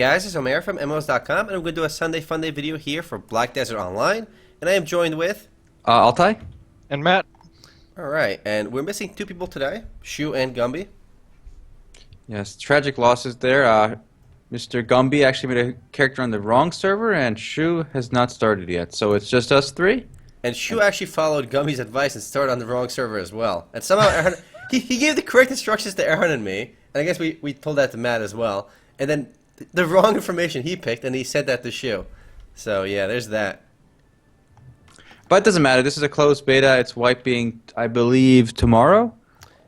Guys, it's Omer from MMOs.com, and I'm going to do a Sunday Funday video here for Black Desert Online, and I am joined with... Altai? And Matt. Alright, and we're missing two people today, Shu and Gumby. Yes, tragic losses there. Mr. Gumby actually made a character on the wrong server, and Shu has not started yet, so it's just us three. And Shu actually followed Gumby's advice and started on the wrong server as well. And somehow Erhan, he gave the correct instructions to Erhan and me, and I guess we told that to Matt as well, and then the wrong information he picked, and he sent that to Shu. So yeah, there's that. But it doesn't matter. This is a closed beta. It's wiping, I believe, tomorrow.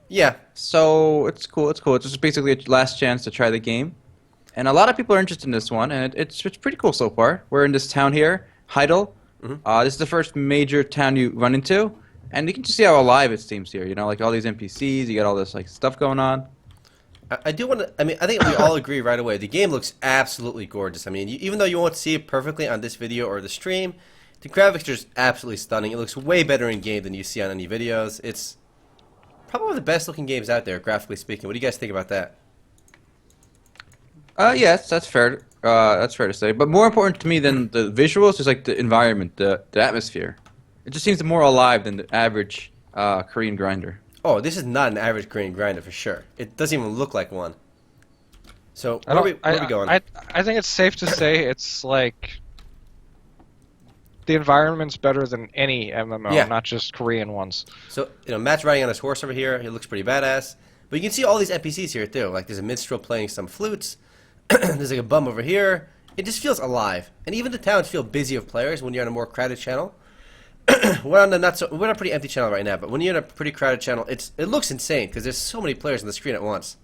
Yeah. So it's cool. It's cool. It's just basically a last chance to try the game. And a lot of people are interested in this one, and it's pretty cool so far. We're in this town here, Heidel. This is the first major town you run into, and you can just see how alive it seems here. You know, like all these NPCs, you got all this like stuff going on. I do want to. I mean, I think we all agree right away. The game looks absolutely gorgeous. I mean, even though you won't see it perfectly on this video or the stream, the graphics are just absolutely stunning. It looks way better in game than you see on any videos. It's probably one of the best looking games out there, graphically speaking. What do you guys think about that? Yes, that's fair. That's fair to say. But more important to me than the visuals is like the environment, the atmosphere. It just seems more alive than the average Korean grinder. Oh, this is not an average Korean grinder for sure. It doesn't even look like one. So where are we going? I think it's safe to say it's like the environment's better than any MMO, not just Korean ones. So Matt's riding on his horse over here. He looks pretty badass. But you can see all these NPCs here too. Like there's a minstrel playing some flutes. There's like a bum over here. It just feels alive. And even the towns feel busy with players when you're on a more crowded channel. We're on a pretty empty channel right now, but when you're in a pretty crowded channel, it looks insane because there's so many players on the screen at once.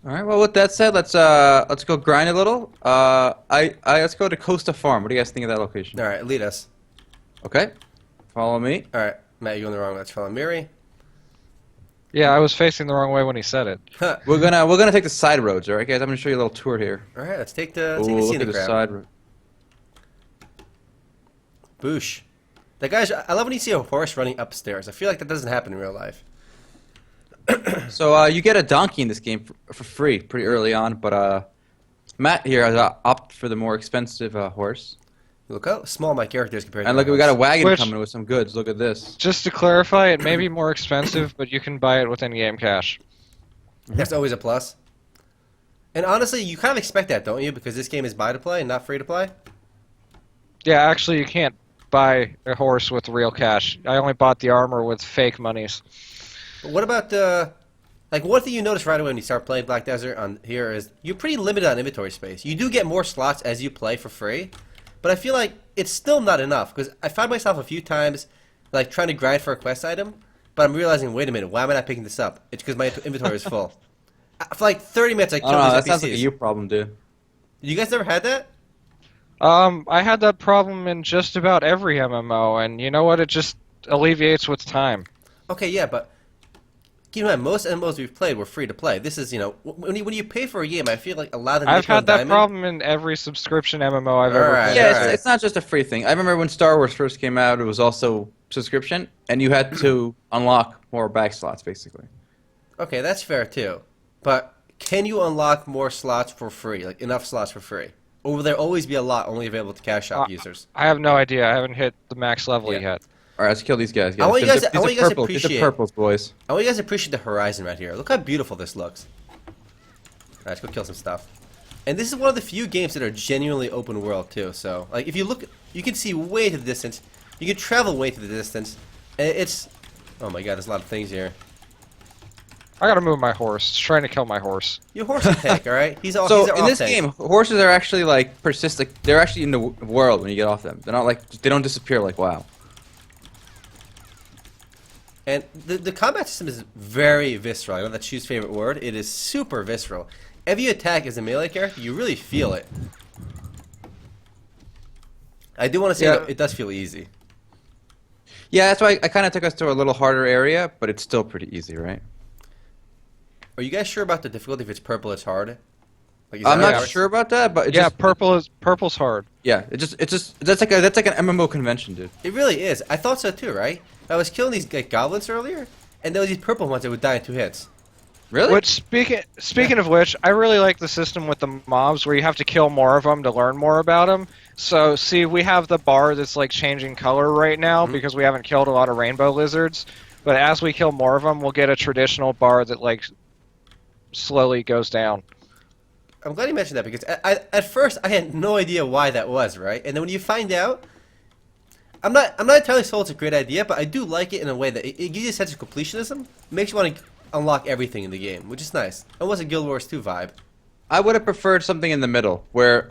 All right. Well, with that said, let's go grind a little. Let's go to Costa Farm. What do you guys think of that location? All right, lead us. Okay. Follow me. All right, Matt, you're going the wrong way. Let's follow Miri. Yeah, I was facing the wrong way when he said it. We're gonna take the side roads. All right, guys. I'm gonna show you a little tour here. All right, let's take the Look scenic at the route. side road. Boosh. That guy's. I love when you see a horse running upstairs. I feel like that doesn't happen in real life. So you get a donkey in this game for free pretty early on, but Matt here has opted for the more expensive horse. Look how small my character is compared to And look, my we got a horse. wagon coming with some goods. Look at this. Just to clarify, it may be more expensive, but you can buy it with in-game cash. That's always a plus. And honestly, you kind of expect that, don't you? Because this game is buy to play and not free to play. Yeah, actually, you can't buy a horse with real cash. I only bought the armor with fake monies. But what about the... Like, one thing you notice right away when you start playing Black Desert on here is you're pretty limited on inventory space. You do get more slots as you play for free, but I feel like it's still not enough, because I find myself a few times like trying to grind for a quest item, but I'm realizing, wait a minute, why am I not picking this up? It's because my inventory is full. For like 30 minutes, I killed these that NPCs. sounds like a you problem, dude. You guys never had that? I had that problem in just about every MMO, and you know what? It just alleviates with time. Okay, yeah, but keep in mind, most MMOs we've played were free to play. This is, when you pay for a game, I feel like a lot of them I've had that Diamond. problem in every subscription MMO I've ever played. Yeah, it's not just a free thing. I remember when Star Wars first came out, it was also subscription, and you had to unlock more bag slots, basically. Okay, that's fair too. But can you unlock more slots for free, like enough slots for free? Or will there always be a lot only available to cash shop users? I have no idea. I haven't hit the max level yet. All right, let's kill these guys. I want you guys to These are appreciate. purples, boys. I want you guys to appreciate the horizon right here. Look how beautiful this looks. Alright, let's go kill some stuff. And this is one of the few games that are genuinely open world too. So, like, if you look, you can see way to the distance. You can travel way to the distance. And it's, oh my god, there's a lot of things here. I gotta move my horse. It's trying to kill my horse. Your horse is tank, all right? He's So he's in this game, horses are actually like persist. Like they're actually in the world when you get off them. They're not like they don't disappear like WoW. And the combat system is very visceral. I know that's Shu's favorite word. It is super visceral. If you attack as a melee character, you really feel it. I do want to say that it does feel easy. Yeah, that's why I kind of took us to a little harder area, but it's still pretty easy, right? Are you guys sure about the difficulty? If it's purple, it's hard. Like, I'm not sure about that, but purple's hard. Yeah, it's just that's like an MMO convention, dude. It really is. I thought so too, right? I was killing these goblins earlier, and there was these purple ones that would die in 2 hits. Really? Which speaking of which, I really like the system with the mobs where you have to kill more of them to learn more about them. So see, we have the bar that's like changing color right now because we haven't killed a lot of rainbow lizards. But as we kill more of them, we'll get a traditional bar that like slowly goes down. I'm glad you mentioned that because at first I had no idea why that was, right? And then when you find out, I'm not entirely sold it's a great idea, but I do like it in a way that it gives you a sense of completionism. It makes you want to unlock everything in the game, which is nice. Almost a Guild Wars 2 vibe. I would have preferred something in the middle where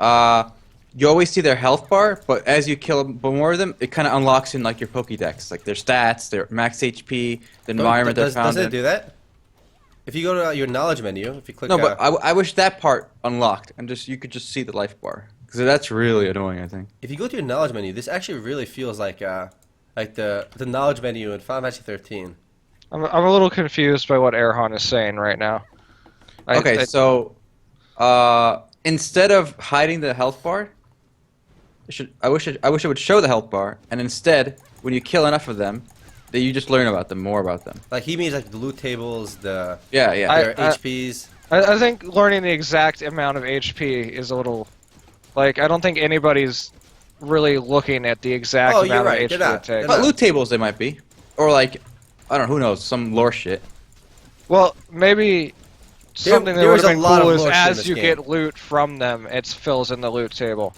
you always see their health bar, but as you kill more of them, it kind of unlocks in like your Pokédex, like their stats, their max HP, the environment they're found Doesn't in. it do that? If you go to your knowledge menu, if you click... No, but I wish that part unlocked, and you could just see the life bar. Because that's really annoying, I think. If you go to your knowledge menu, this actually really feels like the knowledge menu in Final Fantasy 13. I'm a little confused by what Erhan is saying right now. So instead of hiding the health bar, I wish it would show the health bar, and instead, when you kill enough of them, that you just learn about them, more about them. Like he means like the loot tables, their I- HPs. I think learning the exact amount of HP is a little... Like, I don't think anybody's really looking at the exact Oh, you're amount right, of they're HP not. it takes. But loot tables, they might be. Or like, I don't know, who knows, some lore shit. Well, maybe something that there would was have a been lot cool of is lore shit in as this you game. get loot from them, it fills in the loot table.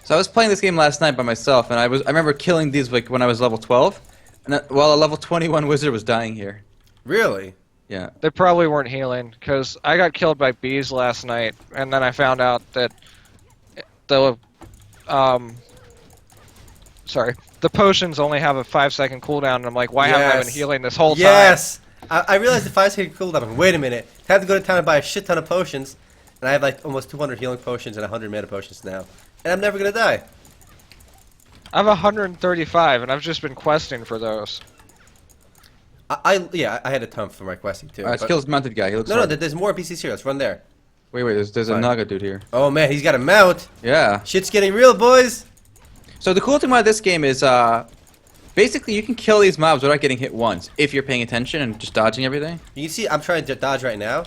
So I was playing this game last night by myself, and I remember killing these like when I was level 12, and while a level 21 wizard was dying here. Really? Yeah. They probably weren't healing, because I got killed by bees last night, and then I found out that the the potions only have a 5-second cooldown, and I'm like, why haven't I been healing this whole time? Yes! I realized the 5-second cooldown. I'm like, wait a minute. I have to go to town and buy a shit ton of potions, and I have like almost 200 healing potions and 100 mana potions now. And I'm never gonna die. I have 135, and I've just been questing for those. I had a ton for my questing too. Alright, let's but- kill this mounted guy. He looks No, hard. there's more PCs here. Let's run there. Wait, there's a Fine. Naga dude here. Oh man, he's got a mount. Yeah. Shit's getting real, boys. So the cool thing about this game is, basically you can kill these mobs without getting hit once, if you're paying attention and just dodging everything. You can see I'm trying to dodge right now.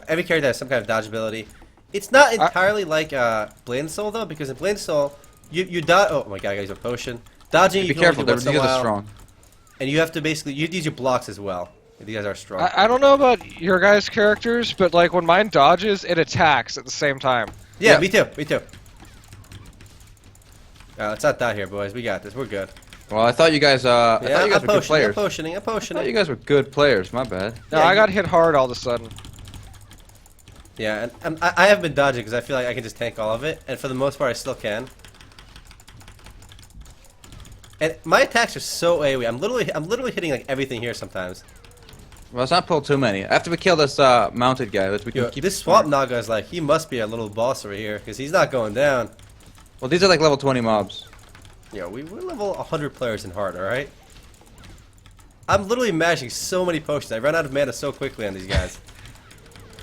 Every character has some kind of dodge ability. It's not entirely like Blade Soul though, because in Blade Soul, you dodge. Oh my god, I got to use a potion. Dodging. Be you can careful, only do these once in a guys are while, strong. and you have to basically use your blocks as well. These guys are strong. I don't know about your guys' characters, but like when mine dodges, it attacks at the same time. Yeah, Yeah. me too. Me too. Let's not die here, boys. We got this. We're good. Well, I thought you guys, I thought you guys I'm were good players. I'm potioning. I thought you guys were good players. My bad. No, Yeah, I got hit hard all of a sudden. Yeah, and I haven't been dodging because I feel like I can just tank all of it, and for the most part, I still can. And my attacks are so AoE. I'm literally hitting like everything here sometimes. Well, let's not pull too many. After we kill this mounted guy, we can Yo, keep this Swamp Naga is like, he must be a little boss over here because he's not going down. Well, these are like level 20 mobs. Yo, we're level 100 players in hard, alright? I'm literally mashing so many potions. I run out of mana so quickly on these guys.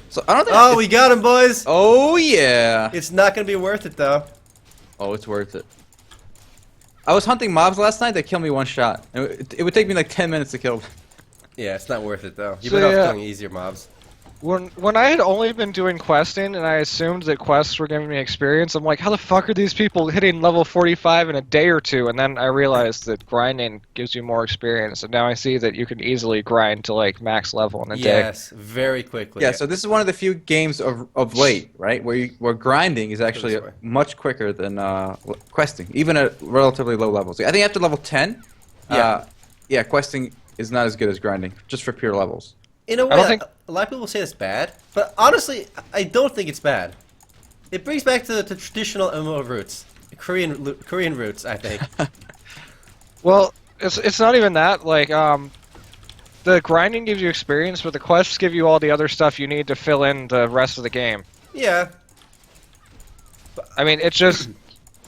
So I don't think. Oh, we got him, boys! Oh yeah. It's not gonna be worth it, though. Oh, it's worth it. I was hunting mobs last night that killed me one shot. It would take me like 10 minutes to kill them. Yeah, it's not worth it, though. You're So, better off yeah. killing easier mobs. When I had only been doing questing and I assumed that quests were giving me experience, I'm like, how the fuck are these people hitting level 45 in a day or two? And then I realized that grinding gives you more experience, and now I see that you can easily grind to like max level in a day. Yes, very quickly. Yeah, so this is one of the few games of late, right, where grinding is actually this way. much quicker than questing, even at relatively low levels. I think after level 10, Yeah. questing is not as good as grinding, just for pure levels. In a way, don't think- a lot of people say it's bad, but honestly, I don't think it's bad. It brings back to the traditional MMO roots. Korean roots, I think. Well, it's not even that. Like, the grinding gives you experience, but the quests give you all the other stuff you need to fill in the rest of the game. Yeah. I mean, it just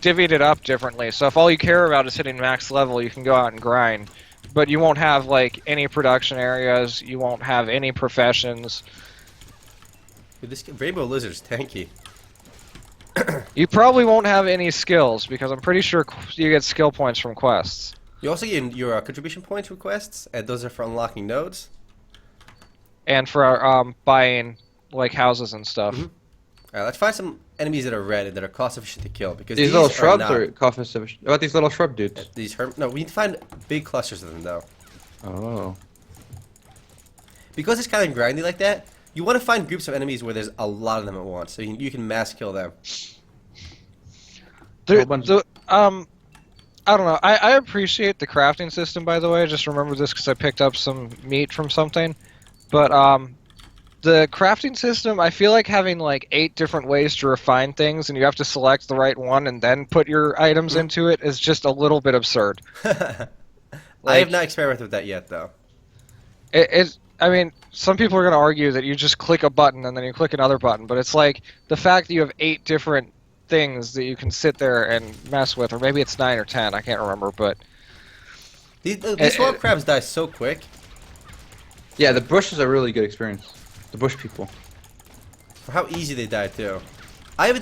divvied it up differently. So if all you care about is hitting max level, you can go out and grind. But you won't have, like, any production areas, you won't have any professions. Dude, this Rainbow Lizard's tanky. You probably won't have any skills, because I'm pretty sure you get skill points from quests. You also get your contribution points requests, and those are for unlocking nodes. and for buying like houses and stuff. Mhm. All right, let's find some enemies that are red and that are cost efficient to kill because These these little are shrubs not. are coffee savage. What about these little shrub dudes? No, we need to find big clusters of them though. Oh. Because it's kind of grindy like that, you want to find groups of enemies where there's a lot of them at once, so you can mass kill them. There, bunch the, I don't know. I appreciate the crafting system, by the way. I just remember this because I picked up some meat from something. But the crafting system, I feel like having like 8 different ways to refine things, and you have to select the right one and then put your items into it, is just a little bit absurd. I have not experimented with that yet, though. I mean, some people are going to argue that you just click a button and then you click another button, but it's like the fact that you have 8 different things that you can sit there and mess with, or maybe it's 9 or 10, I can't remember, but These swamp crabs die so quick. Yeah, the bush is a really good experience. The bush people. For how easy they die too. I haven't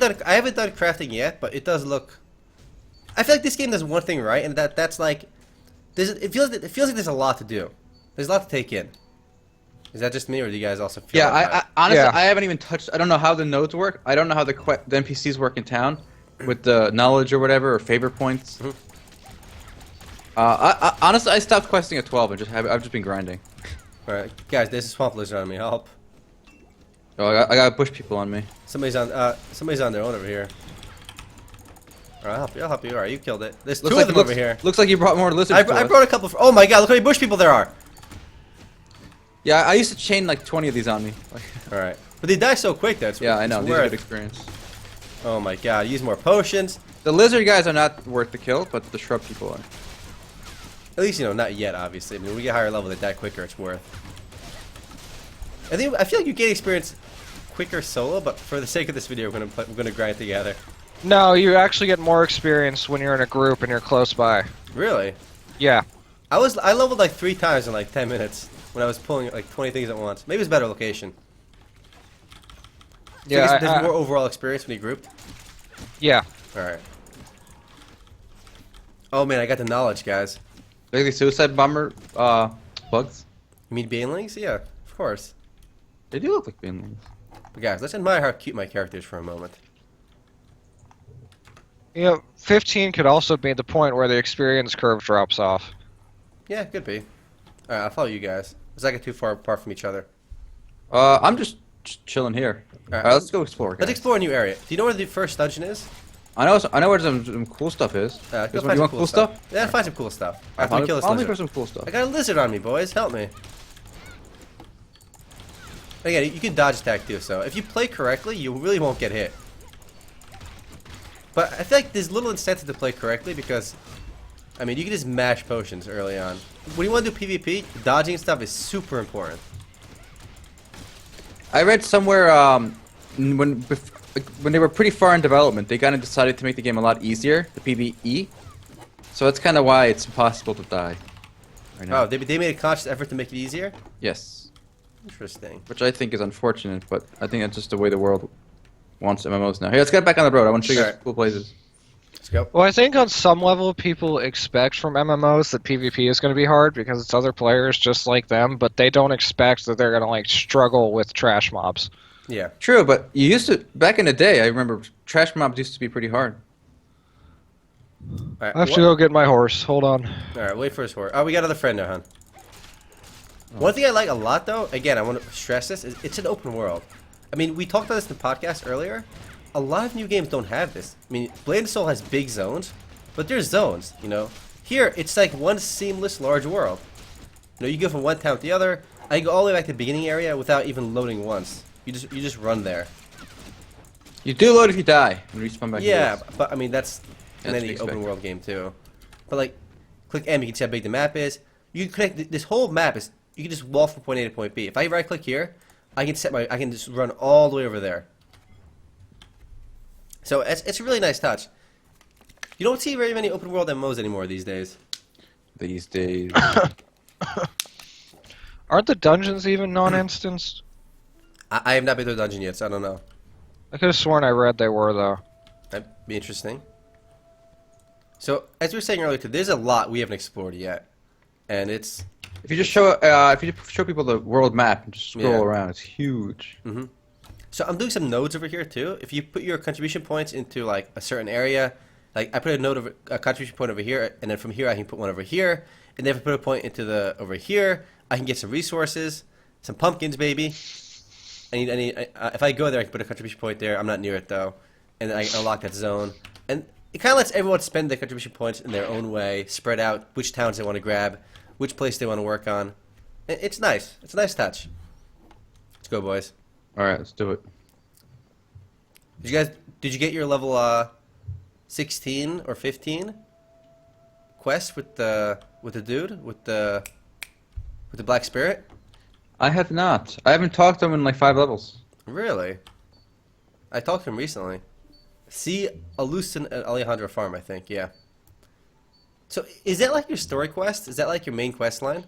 done crafting yet, but it does look. I feel like this game does one thing right, and that's like, it feels like there's a lot to do. There's a lot to take in. Is that just me, or do you guys also feel? Yeah, like I honestly Yeah. I haven't even touched. I don't know how the nodes work. I don't know how the NPCs work in town, with the knowledge or whatever or favor points. Mhm. Honestly, I stopped questing at 12 and I've just been grinding. All right, guys, there's a swamp lizard on me. Help! Oh, I got bush people on me. Somebody's on their own over here. All right, I'll help you. All right, you killed it. There's two Looks of them like, over here. Looks like you brought more lizards. I brought a couple. Oh my god! Look how many bush people there are. Yeah, I used to chain like 20 of these on me. All right, but they die so quick. That's Yeah, I know. it's These are worth. good experience. Oh my god! Use more potions. The lizard guys are not worth the kill, but the shrub people are. At least not yet. Obviously, I mean, when we get higher level, they die quicker. It's worth. I feel like you gain experience quicker solo, but for the sake of this video, we're gonna grind together. no, you actually get more experience when you're in a group and you're close by. Really? Yeah. I leveled like 3 times in like 10 minutes when I was pulling like 20 things at once. Maybe it's a better location. So Yeah, I guess there's more overall experience when you grouped. Yeah. All right. Oh man, I got the knowledge, guys. Like the suicide bomber bugs. You mean banelings? Yeah, of course. They do look like banelings. But guys, let's admire how cute my character is for a moment. 15 could also be the point where the experience curve drops off. Yeah, could be. All right, I'll follow you guys. Let's not get too far apart from each other. I'm just chilling here. Alright, Alright, let's go explore. Let's Guys. explore a new area. Do you know where the first dungeon is? I know where some cool stuff is. Go You find want some cool stuff? Yeah, find some cool stuff. After we kill this I'll look for lizard. some cool stuff. I got a lizard on me, boys. Help me. Again, you can dodge attack too, so if you play correctly, you really won't get hit. But I feel like there's little incentive to play correctly because, I mean, you can just mash potions early on. When you want to do PvP, dodging stuff is super important. I read somewhere when they were pretty far in development, they kind of decided to make the game a lot easier, the PvE. So that's kind of why it's impossible to die. Right now. Oh, they made a conscious effort to make it easier? Yes. Interesting. Which I think is unfortunate, but I think that's just the way the world wants MMOs now. Here, let's get back on the road. I want to show you guys Alright. cool places. Let's go. Well, I think on some level people expect from MMOs that PvP is going to be hard because it's other players just like them, but they don't expect that they're going to like struggle with trash mobs. Yeah. True, but you used to back in the day. I remember trash mobs used to be pretty hard. Alright, I have to go get my horse. Hold on. Alright, wait for his horse. Oh, we got another friend, Erhan. One thing I like a lot, though, again, I want to stress this, is it's an open world. I mean, we talked about this in the podcast earlier. A lot of new games don't have this. I mean, Blade and Soul has big zones, but there's zones, Here, it's like one seamless large world. You go from one town to the other. I can go all the way back to the beginning area without even loading once. You just run there. You do load if you die and respawn back. Yeah, to but I mean, that's in That's to any be expected. open world game, too. But, like, click M, you can see how big the map is. You can connect, this whole map is, you can just walk from point A to point B. If I right click here, I can just run all the way over there. So it's a really nice touch. You don't see very many open world MMOs anymore these days. these days. Aren't the dungeons even non-instanced? I have not been to a dungeon yet, so I don't know. I could have sworn I read they were, though. That'd be interesting. So, as we were saying earlier, too, there's a lot we haven't explored yet. And it's If you just show people the world map and just scroll around, it's huge. Mm-hmm. So I'm doing some nodes over here too. If you put your contribution points into like a certain area, like I put a contribution point over here, and then from here I can put one over here, and then if I put a point into the over here, I can get some resources, some pumpkins, baby. If I go there, I can put a contribution point there. I'm not near it though, and then I can unlock that zone. And it kind of lets everyone spend their contribution points in their own way, spread out which towns they want to grab, which place they want to work on. It's nice. It's a nice touch. Let's go, boys. All right, let's do it. Did you get your level 16 or 15 quest with the dude with the black spirit? I have not. I haven't talked to him in like 5 levels. Really? I talked to him recently. See Alucin at Alejandro Farm, I think. Yeah. So is that like your story quest? Is that like your main quest line?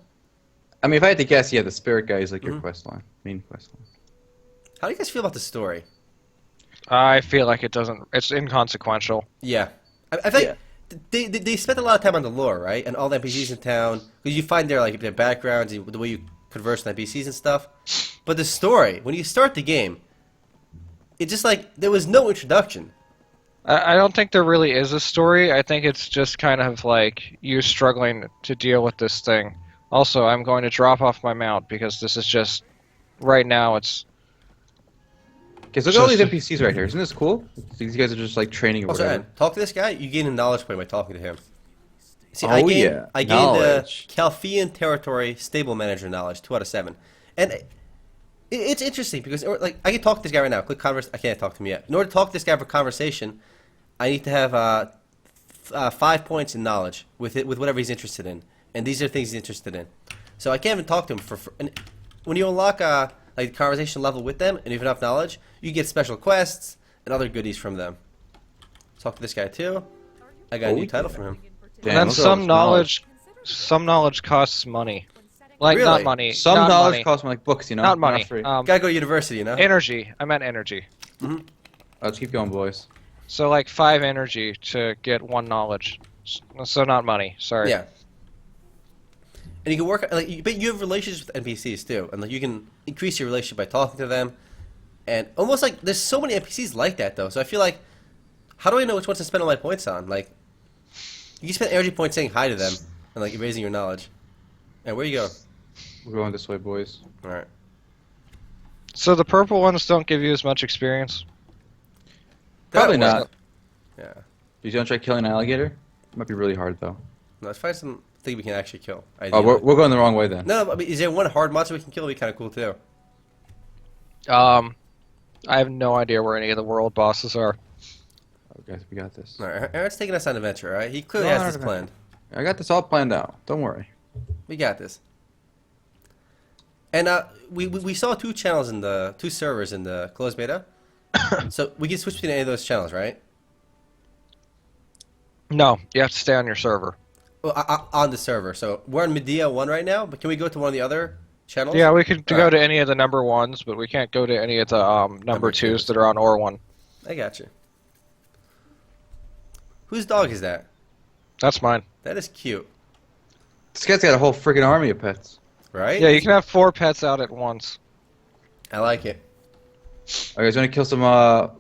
I mean, if I had to guess, yeah, the spirit guy is like your quest line, main quest line. How do you guys feel about the story? I feel like it's inconsequential. Yeah. I think they spent a lot of time on the lore, right? And all the NPCs in town. Because you find their backgrounds, the way you converse with NPCs and stuff. But the story, when you start the game, it's just like there was no introduction. I don't think there really is a story. I think it's just kind of like you struggling to deal with this thing. Also, I'm going to drop off my mount because this is just... Right now, it's... Okay, so look at all these NPCs right here. Isn't this cool? These guys are just like training or Also, whatever. talk to this guy, you gain a knowledge point by talking to him. See, Oh, I gained the knowledge. Calphian Territory Stable Manager knowledge, 2 out of 7. And it's interesting because like I can talk to this guy right now. Click converse. I can't talk to him yet. In order to talk to this guy for conversation, I need to have 5 points in knowledge with whatever he's interested in, and these are things he's interested in. So I can't even talk to him and when you unlock like conversation level with them and you have enough knowledge, you get special quests and other goodies from them. Talk to this guy too. I got a new title from him. Damn, and then look at all this some knowledge costs money. Like, Really? not money. Some not knowledge money. costs me like books, you know? Not money. Not free. Gotta go to university, you know. Energy. I meant energy. Let's keep going, boys. So, like, 5 energy to get 1 knowledge. So, not money. Sorry. Yeah. And you can work like, but you have relationships with NPCs too, and like you can increase your relationship by talking to them, and almost like there's so many NPCs like that though. So I feel like, how do I know which ones to spend all my points on? Like, you can spend energy points saying hi to them and like raising your knowledge. And where you go? We're going this way, boys. All right. So, the purple ones don't give you as much experience? Probably That not. Yeah. You don't try killing an alligator? It might be really hard, though. No, let's find something we can actually kill. Oh, Ideally. we're going the wrong way then. No, I mean, is there one hard monster we can kill? It'd be kind of cool too. I have no idea where any of the world bosses are. Oh, guys, we got this. All right, Aaron's taking us on an adventure. All right, he clearly No, has no, this no. planned. I got this all planned out. Don't worry. We got this. And we saw 2 channels in the 2 servers in the closed beta, so we can switch between any of those channels, right? No, you have to stay on your server. Well, on the server. So we're on Medea 1 right now, but can we go to one of the other channels? Yeah, we could go Alright. to any of the number 1s, but we can't go to any of the number 2s that are on Or 1. I got you. Whose dog is that? That's mine. That is cute, This guy's got a whole freaking army of pets. right? Yeah, you can have 4 pets out at once. I like it. Alright, guys, want to kill some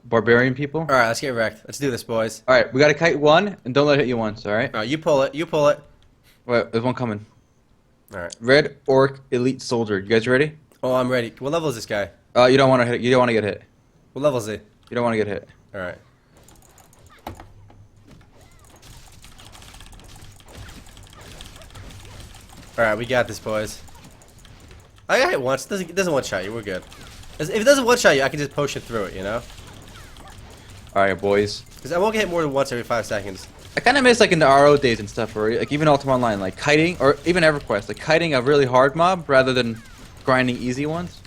barbarian people? All right, let's get wrecked. Let's do this, boys. Alright, we got to kite 1, and don't let it hit you once, alright? All right, you pull it. You pull it. Wait, there's one coming. All right. Red Orc Elite Soldier. You guys ready? Oh, I'm ready. What level is this guy? You don't want to hit. You don't want to get hit. What level is he? You don't want to get hit. All right. All right, we got this, boys. I got hit once. It doesn't one shot you. We're good. If it doesn't one shot you, I can just potion through it, you know? Alright, boys. Because I won't get hit more than once every 5 seconds. I kind of miss like in the RO days and stuff, or like even Ultima Online, like kiting, or even EverQuest, like kiting a really hard mob rather than grinding easy ones.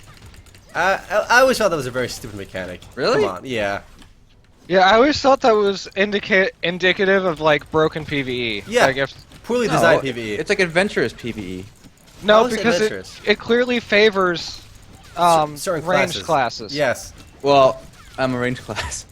I always thought that was a very stupid mechanic. Really? Come on, yeah. Yeah, I always thought that was indicative of, like, broken PvE. Yeah. Like if, Poorly No, designed PvE. It's like adventurous PvE. no, How is it because adventurous? it clearly favors certain ranged classes. Yes. Well, I'm a range class.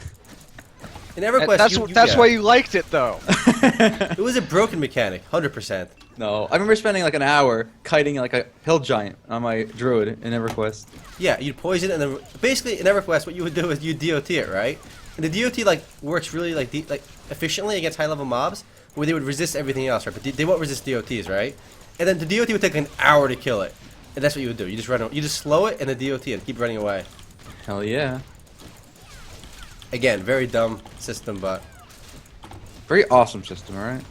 In EverQuest, That's you that's yeah. why you liked it, though. It was a broken mechanic, 100%. No, I remember spending like an hour kiting like a hill giant on my druid in EverQuest. Yeah, you'd poison it, and then basically in EverQuest, what you would do is you DOT it, right? And the DOT like works really like efficiently against high level mobs, where they would resist everything else, right? But they won't resist DOTs, right? And then the DOT would take like an hour to kill it, and that's what you would do. You just you just slow it and the DOT and keep running away. Hell yeah. Again, very dumb system, but Very awesome system, alright?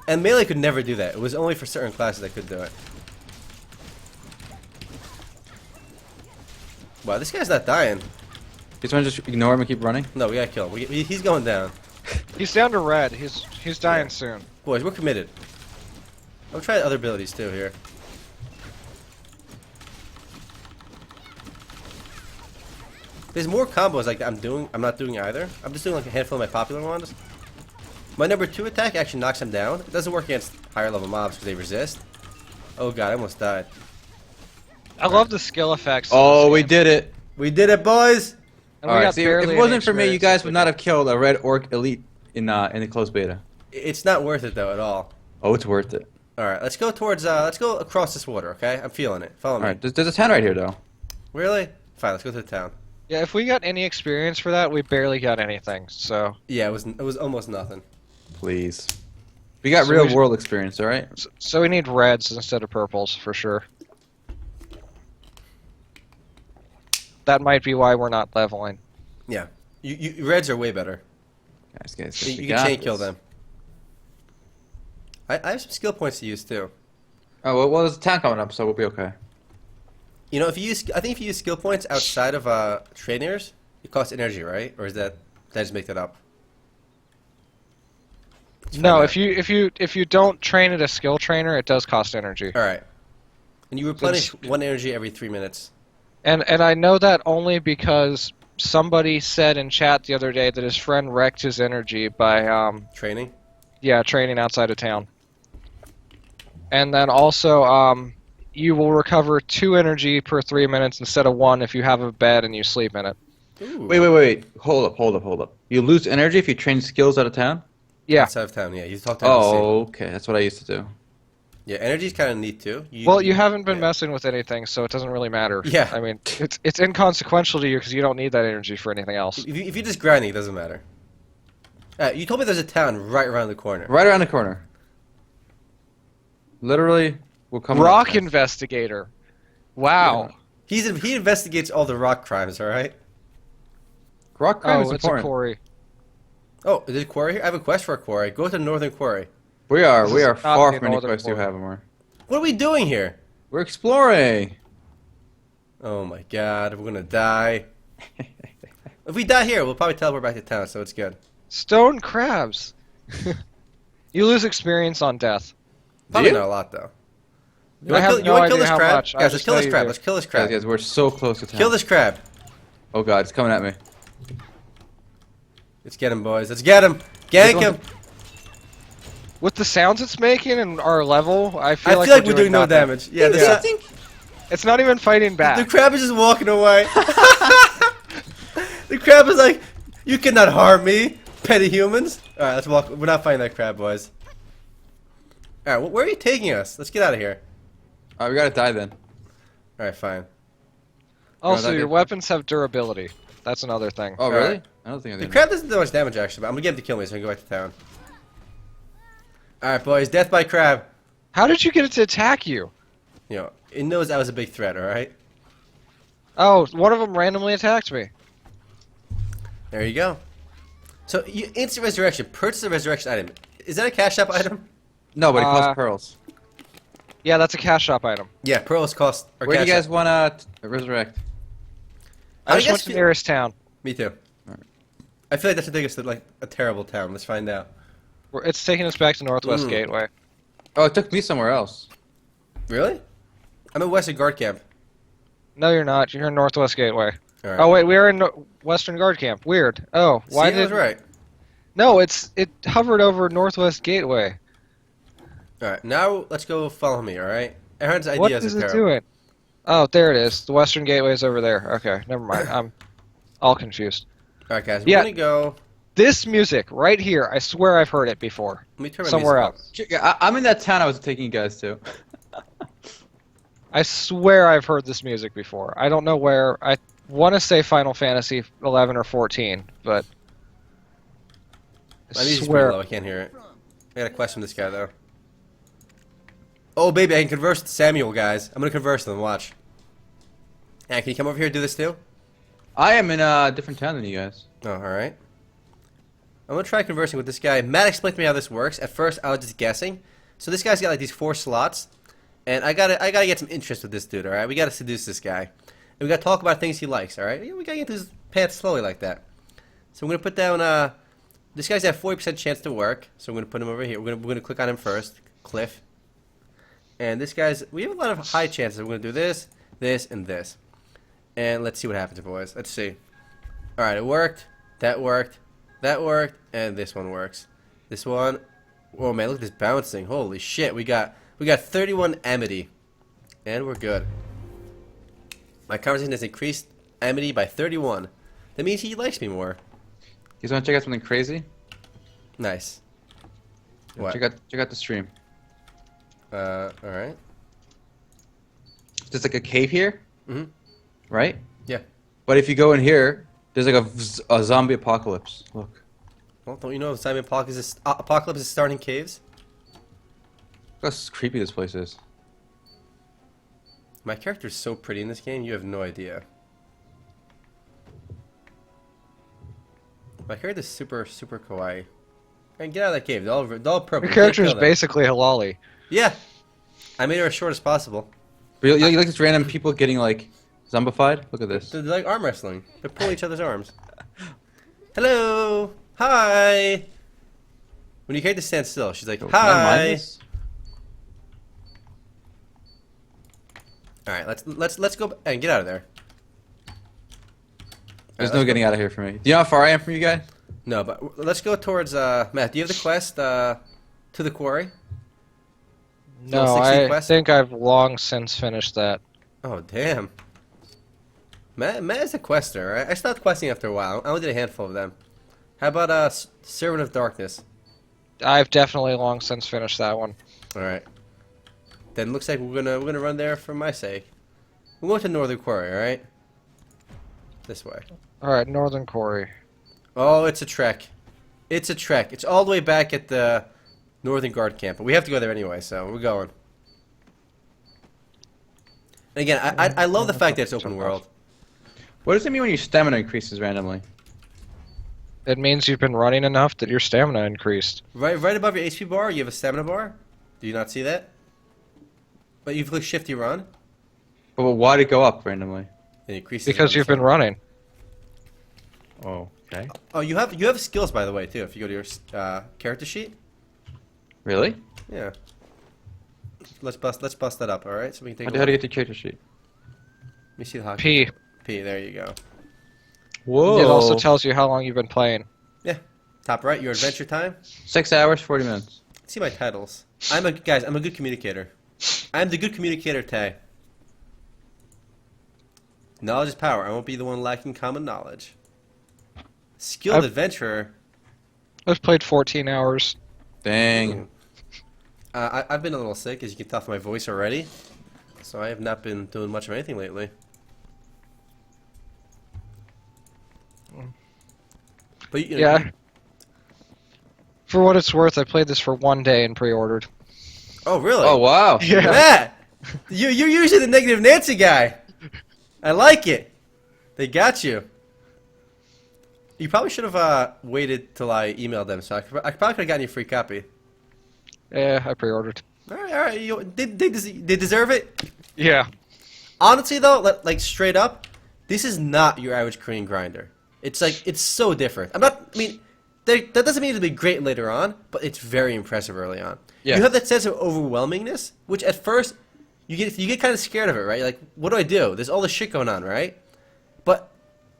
and melee could never do that. It was only for certain classes that could do it. Wow, this guy's not dying. Just want to just ignore him and keep running? No, we gotta kill him. He's going down. He's down to red. He's dying soon. Boys, we're committed. I'm trying other abilities too here. There's more combos like that I'm not doing either. I'm just doing like a handful of my popular ones. My number 2 attack actually knocks him down. It doesn't work against higher level mobs because they resist. Oh god, I almost died. I love the skill effects. Oh, we did it! We did it, boys! And we Alright, got see, if barely it wasn't any for me, you experience guys with would not it. have killed a red orc elite in the closed beta. It's not worth it though at all. Oh, it's worth it. Alright, let's go towards let's go across this water, okay? I'm feeling it. Follow me. Alright, there's a town right here, though. Really? Fine, let's go to the town. Yeah, if we got any experience for that, we barely got anything. So, Yeah, it was almost nothing. Please. We got So real we- world experience, alright? so we need reds instead of purples for sure. That might be why we're not leveling. Yeah. Reds are way better. Guys, You we can got chain kill this. them. I have some skill points to use too. Oh, well, there's a town coming up, so we'll be okay. You know, I think if you use skill points outside of trainers, it costs energy, right? Or is that did I just make that up? Let's No, find out. if you don't train at a skill trainer, it does cost energy. All right. And you replenish 1 energy every 3 minutes. And I know that only because somebody said in chat the other day that his friend wrecked his energy by Training. training outside of town. And then also you will recover 2 energy per 3 minutes instead of 1 if you have a bed and you sleep in it. Ooh. Wait. Hold up. You lose energy if you train skills out of town? Yeah. Outside of town, yeah. You talked to Oh, okay. That's what I used to do. Yeah, energy's kind of neat too. Well, you haven't been yeah. messing with anything, so it doesn't really matter. Yeah. I mean, it's inconsequential to you because you don't need that energy for anything else. If you're just grinding, it doesn't matter. You told me there's a town right around the corner. Right around the corner. Literally, we'll come Rock up. investigator. Wow. He investigates all the rock crimes, all right? Rock crime is Oh, it's important. a quarry. Oh, is it quarry here? I have a quest for a quarry. Go to the northern quarry. We are This is not far the from any northern quests you quarter. have, Omer. What are we doing here? We're exploring. Oh my god, we're gonna die. If we die here, we'll probably teleport back to town, so it's good. Stone crabs. You lose experience on death. Probably you? not a lot though. I have no wanna kill idea this how crab? much. I Guys, let's just kill know this you crab. do. Let's kill this crab. Guys, we're so close to town. Kill this crab. Oh god, it's coming at me. Let's get him, boys. Let's get him. Gank him. With the sounds it's making and our level, I feel I like feel like we're doing no nothing. damage. Yeah, Yeah. the It's not even fighting back. crab is just walking away. The crab is like, you cannot harm me, petty humans. All right, let's walk. We're not fighting that crab, boys. All right, where are you taking us? Let's get out of here. Alright, we gotta die then. All right, fine. Also, that your did- weapons have durability. That's another thing. Oh, really? Alright. I don't think I The did. crab doesn't do much damage actually, but I'm gonna get him to kill me so I can go back to town. All right, boys, death by crab. How did you get it to attack you? You know, it knows I was a big threat. All right. Oh, one of them randomly attacked me. There you go. So you instant resurrection. Purchase a resurrection item. Is that a cash shop item? No, but it costs Uh, pearls. Yeah, that's a cash shop item. Yeah, pearls cost. Or Where do you cash guys shop. want to resurrect? I just guess went to fe- the nearest town. Me too. Alright. I feel like that's to take us to like a terrible town. Let's find out. It's taking us back to Northwest Mm. Gateway. Oh, it took me somewhere else. Really? I'm at Western Guard Camp. No, you're not. You're in Northwest Gateway. All right. Oh wait, we are in Western Guard Camp. Weird. Oh, why See, I was did? right. No, it hovered over Northwest Gateway. All right, now let's go follow me. All right. Erhan's What ideas is are it terrible. doing? Oh, there it is. The Western Gateway's over there. Okay, never mind. I'm all confused. All right, guys. Yeah. We're gonna go. This music right here, I swear I've heard it before. Let me turn my Somewhere music else. I'm in that town I was taking you guys to. I swear I've heard this music before. I don't know where. I want to say Final Fantasy 11 or 14, but My I music's pretty swear. low. I can't hear it. I got a question from this guy though. Oh baby, I can converse with Samuel, guys. I'm gonna converse with him. Watch. And can you come over here and do this too? I am in a different town than you guys. Oh, all right. I'm gonna try conversing with this guy. Matt explained to me how this works. At first, I was just guessing. So this guy's got like these 4 slots, and I gotta get some interest with this dude. All right, we gotta seduce this guy, and we gotta talk about things he likes. All right, we gotta get his path slowly like that. So I'm gonna put down. This guy's at 40% chance to work, so I'm gonna put him over here. We're gonna click on him first, Cliff. And this guy's. We have a lot of high chances. We're gonna do this, this, and this. And let's see what happens, boys. Let's see. All right, it worked. That worked. That worked, and this one works. This one, oh man, look at this bouncing. Holy shit, we got 31 amity, and we're good. My conversation has increased amity by 31. That means he likes me more. You guys want to check out something crazy? Nice. What? Check out the stream. All right. There's like a cave here, Mhm. right? Yeah. But if you go in here, there's like a zombie apocalypse. Look. Well, don't you know Simon Apocalypse is starting caves? Look how creepy this place is. My character's so pretty in this game, you have no idea. My character's super kawaii. And get out of that cave. They're all purple. Your You can't character is kill them. basically Halali. Yeah. I made her as short as possible. But you like this random people getting like zombified? Look at this. They're like arm wrestling. They're pulling each other's arms. Hello. Hi. When your character stands still, she's like, Oh, can I mine hi. this? All right, let's go and get out of there. There's Alright, no let's getting out of here for me. Do you know how far I am from you guys? No, but let's go towards Matt. Do you have the quest to the quarry? No, Little 16 I quest? think I've long since finished that. Oh damn. Matt is a quester. Right? I stopped questing after a while. I only did a handful of them. How about Servant of Darkness? I've definitely long since finished that one. All right. Then looks like we're gonna run there for my sake. We're going to Northern Quarry, all right? This way. All right, Northern Quarry. Oh, it's a trek. It's a trek. It's all the way back at the Northern Guard camp, but we have to go there anyway, so we're going. And again, I love the fact that it's open world. What does it mean when your stamina increases randomly? It means you've been running enough that your stamina increased. Right above your HP bar, you have a stamina bar. Do you not see that? But you click Shift, you run. But why did it go up randomly? It increases. Because you've been running. Oh, okay. Oh, you have skills by the way too. If you go to your character sheet. Really? Yeah. Let's bust that up, all right? So we can take. How do you get the character sheet? Let me see the hockey. P. P. There you go. Whoa. It also tells you how long you've been playing. Yeah. Top right, your adventure time. 6 hours, 40 minutes. Let's see my titles. I'm a good communicator. I'm the good communicator tag. Knowledge is power. I won't be the one lacking common knowledge. Skilled adventurer. I've played 14 hours. Dang. I've been a little sick, as you can tell from my voice already. So I have not been doing much of anything lately. But you know, Yeah. For what it's worth, I played this for 1 day and pre-ordered. Oh really? Oh, wow. Yeah. Matt, you're usually the negative Nancy guy. I like it. They got you. You probably should have waited till I emailed them, so I probably could have gotten you a free copy. Yeah, I pre-ordered. All right. They deserve it. Yeah. Honestly, though, like straight up, this is not your average Korean grinder. It's like it's so different. That doesn't mean it'll be great later on, but it's very impressive early on. Yeah. You have that sense of overwhelmingness, which at first you get kind of scared of it, right? You're like, what do I do? There's all this shit going on, right? But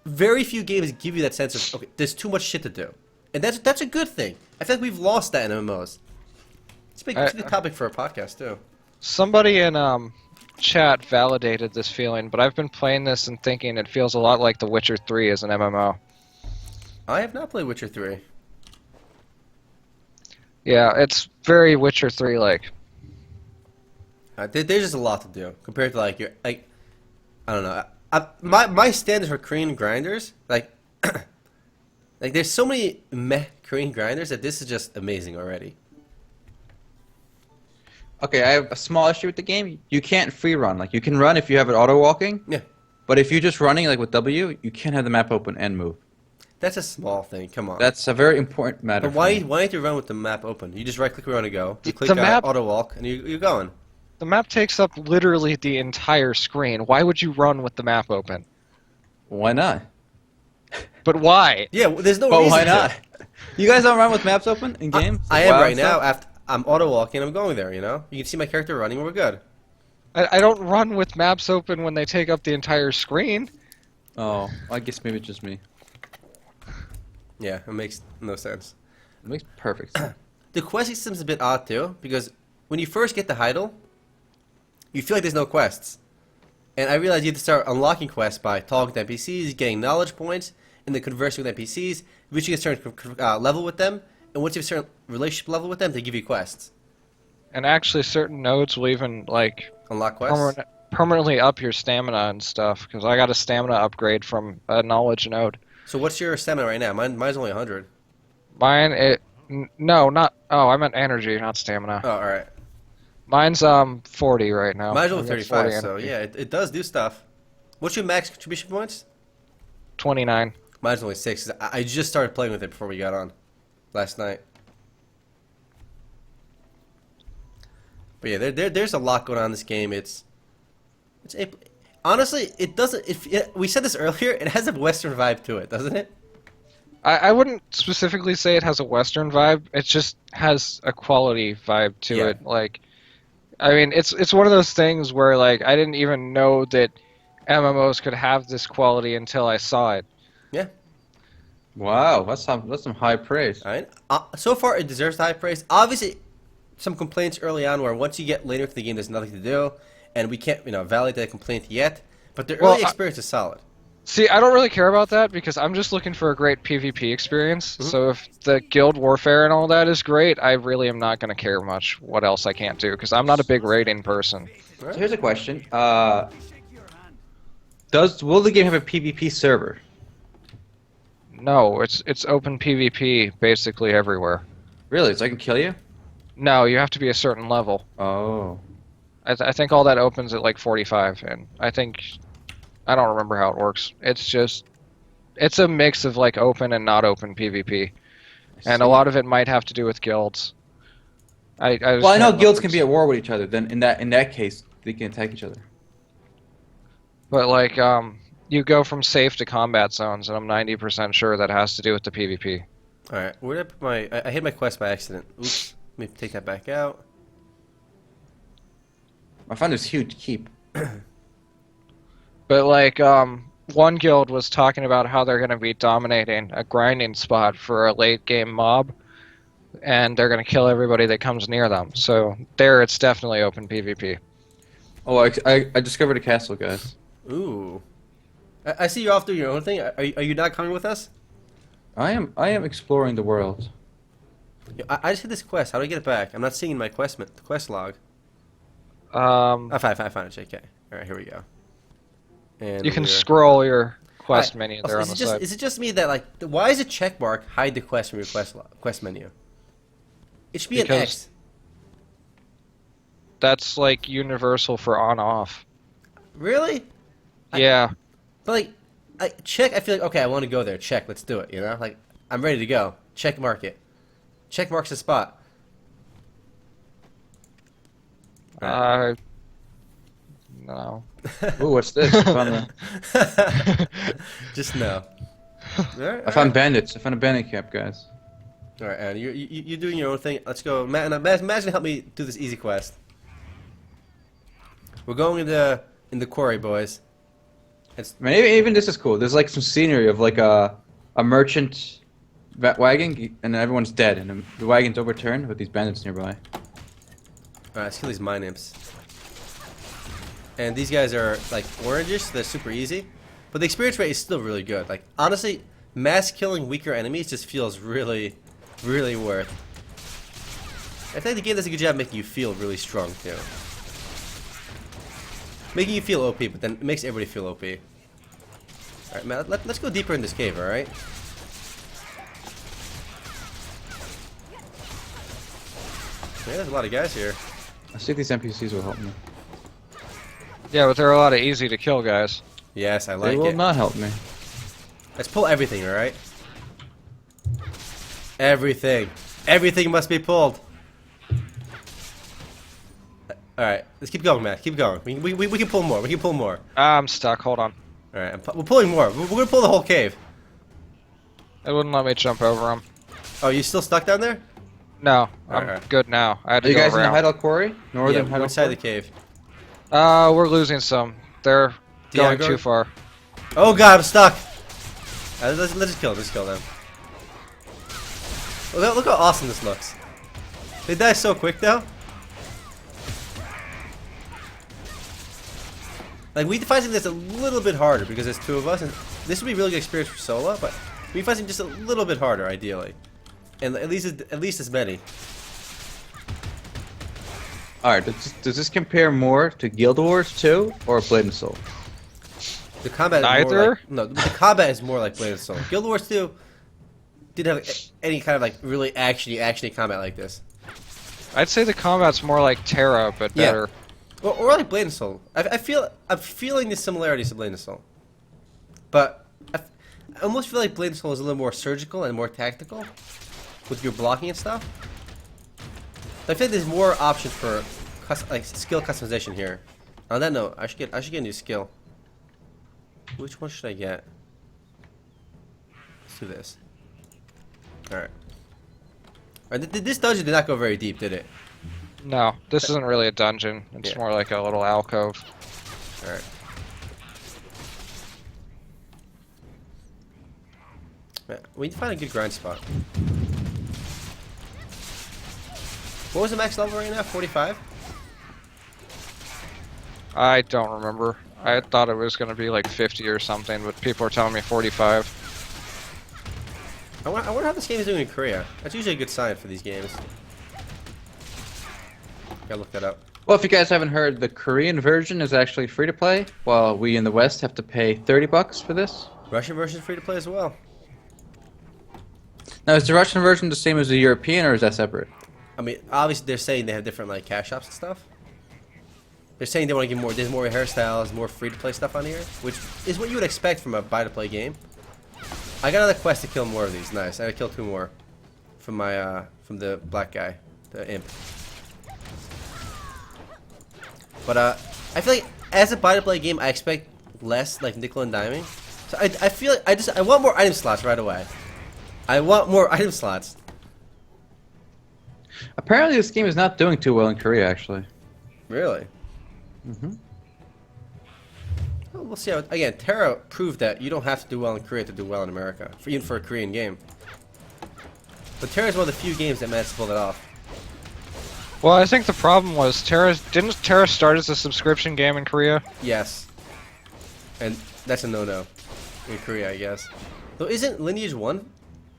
very few games give you that sense of okay, there's too much shit to do, and that's a good thing. I feel like we've lost that in MMOs. It's a good topic for a podcast too. Somebody in chat validated this feeling, but I've been playing this and thinking it feels a lot like The Witcher 3 as an MMO. I have not played Witcher 3. Yeah, it's very Witcher 3 like. There's just a lot to do compared to like your like. I don't know. My standards for Korean grinders like. Like there's so many meh Korean grinders that this is just amazing already. Okay, I have a small issue with the game. You can't free run. Like you can run if you have it auto walking. Yeah. But if you're just running like with W, you can't have the map open and move. That's a small thing. Come on. That's a very important matter. But why don't you run with the map open? You just right click around and go. You click The map- auto walk and you're going. The map takes up literally the entire screen. Why would you run with the map open? Why not? But why? Yeah, there's no But reason why to. not? You guys don't run with maps open in games? I Like am WoW right and now. stuff? After I'm auto walking, I'm going there. You know, you can see my character running. We're good. I don't run with maps open when they take up the entire screen. Oh, I guess maybe it's just me. Yeah, it makes no sense. It makes perfect sense. The quest system's a bit odd too, because when you first get the Heidel, you feel like there's no quests. And I realized you have to start unlocking quests by talking to NPCs, getting knowledge points, and then conversing with NPCs, reaching a certain level with them, and once you have a certain relationship level with them, they give you quests. And actually, certain nodes will even like Unlock quests? permanently up your stamina and stuff. Because I got a stamina upgrade from a knowledge node. So what's your stamina right now? Mine's only 100. Mine, no, not. Oh, I meant energy, not stamina. Oh, alright. Mine's 40 right now. Mine's only I got 35, 40 so energy. yeah, it does do stuff. What's your max contribution points? 29. Mine's only 6. 'Cause I just started playing with it before we got on last night. But yeah, there's a lot going on in this game. Honestly, it doesn't. We said this earlier, it has a Western vibe to it, doesn't it? I wouldn't specifically say it has a Western vibe. It just has a quality vibe to Yeah. it. Like, I mean, it's one of those things where like I didn't even know that MMOs could have this quality until I saw it. Yeah. Wow, that's some high praise. All right. So far, it deserves high praise. Obviously, some complaints early on where once you get later into the game, there's nothing to do, and we can't validate that complaint yet. But the Well, early experience is solid. See, I don't really care about that because I'm just looking for a great PvP experience. So if the guild warfare and all that is great, I really am not going to care much what else I can't do because I'm not a big raiding person. So here's a question. Will the game have a PvP server? No, it's open PvP basically everywhere. Really? So I can kill you? No, you have to be a certain level. Oh. I think all that opens at like 45, and I don't remember how it works. It's a mix of like open and not open PvP, and a lot of it might have to do with guilds. I Well, I know guilds can be at war with each other. Then in that case, they can attack each other. But like you go from safe to combat zones, and I'm 90% sure that has to do with the PvP. All right. Where did I put my? I hit my quest by accident. Oops. Let me take that back out. I found this huge keep. But like one guild was talking about how they're going to be dominating a grinding spot for a late game mob, and they're going to kill everybody that comes near them. So there, it's definitely open PvP. Oh, I discovered a castle, guys. Ooh. I see you're off doing your own thing. Are you not coming with us? I am exploring the world. I just hit this quest. How do I get it back? I'm not seeing my quest log. I found it, JK. All right, here we go. And You can we're- scroll your quest Alright, menu also, there on is the it just side. is it just me that like why is a check mark hide the quest from your quest menu? It should be an Because- X. That's like universal for on-off. Really? Yeah. But like check, I feel like okay, I want to go there. Check, let's do it. You know, like I'm ready to go. Check mark it. Check marks the spot. No. Ooh, what's this? Just no. I found bandits. I found a bandit camp, guys. All right, and you're doing your own thing. Let's go. Imagine help me do this easy quest. We're going in the quarry, boys. It's I mean, even this is cool. There's like some scenery of like a merchant wagon, and everyone's dead, and the wagon's overturned with these bandits nearby. Alright, let's kill these mine imps. And these guys are like orangish, so they're super easy. But the experience rate is still really good. Like honestly, mass killing weaker enemies just feels really, really worth. I think the game does a good job making you feel really strong too. Making you feel OP, but then it makes everybody feel OP. Alright, man, let's go deeper in this cave, alright? Man, there's a lot of guys here. I think these NPCs will help me. Yeah, but there are a lot of easy to kill guys. Yes, I They like will it. not help me. Let's pull everything, alright? Everything. Everything must be pulled. Alright, let's keep going, man. Keep going. We can pull more. We can pull more. I'm stuck. Hold on. Alright, we're pulling more. We're gonna pull the whole cave. It wouldn't let me jump over them. Oh, you still stuck down there? No, I'm Alright. good now. I had Are to you go guys in the around. Heidel Quarry? Northern Yeah, Heidel inside the Quarry? cave. We're losing some. They're going Diago? too far. Oh god, I'm stuck! Let's just kill them. Let's kill them. Look how awesome this looks. They die so quick though. Like, we find this a little bit harder because there's two of us, and this would be a really good experience for solo, but we find it just a little bit harder, ideally. And at least as many. Alright, does this compare more to Guild Wars 2 or Blade and Soul? The combat is more Neither? like, no, the combat is more like Blade and Soul. Guild Wars 2 didn't have any kind of like really actiony combat like this. I'd say the combat's more like Terra, but Yeah. better. Or like Blade and Soul. I'm feeling the similarities to Blade and Soul, but I almost feel like Blade and Soul is a little more surgical and more tactical with your blocking and stuff. I feel like there's more options for like skill customization here. On that note, I should get a new skill. Which one should I get? Let's do this. All right. All right, this dungeon did not go very deep, did it? No, this isn't really a dungeon. It's Yeah. more like a little alcove. All right. Man, we need to find a good grind spot. What was the max level right now? 45? I don't remember. I thought it was going to be like 50 or something, but people are telling me 45. I wonder how this game is doing in Korea. That's usually a good sign for these games. Gotta look that up. Well, if you guys haven't heard, the Korean version is actually free to play, while we in the West have to pay $30 for this. Russian version is free to play as well. Now, is the Russian version the same as the European, or is that separate? I mean, obviously they're saying they have different like cash shops and stuff. They're saying they want to give more. There's more hairstyles, more free to play stuff on here, which is what you would expect from a buy to play game. I got another quest to kill more of these. Nice. I gotta kill 2 more from my from the black guy, the imp. But I feel like as a buy to play game, I expect less like nickel and diming. So I feel like I want more item slots right away. I want more item slots. Apparently, this game is not doing too well in Korea, actually. Really? Mm-hmm. Well, we'll see how. Again, Terra proved that you don't have to do well in Korea to do well in America, even for a Korean game. But Terra is one of the few games that managed to pull that off. Well, I think the problem was didn't Terra start as a subscription game in Korea? Yes. And that's a no-no in Korea, I guess. Though isn't Lineage 1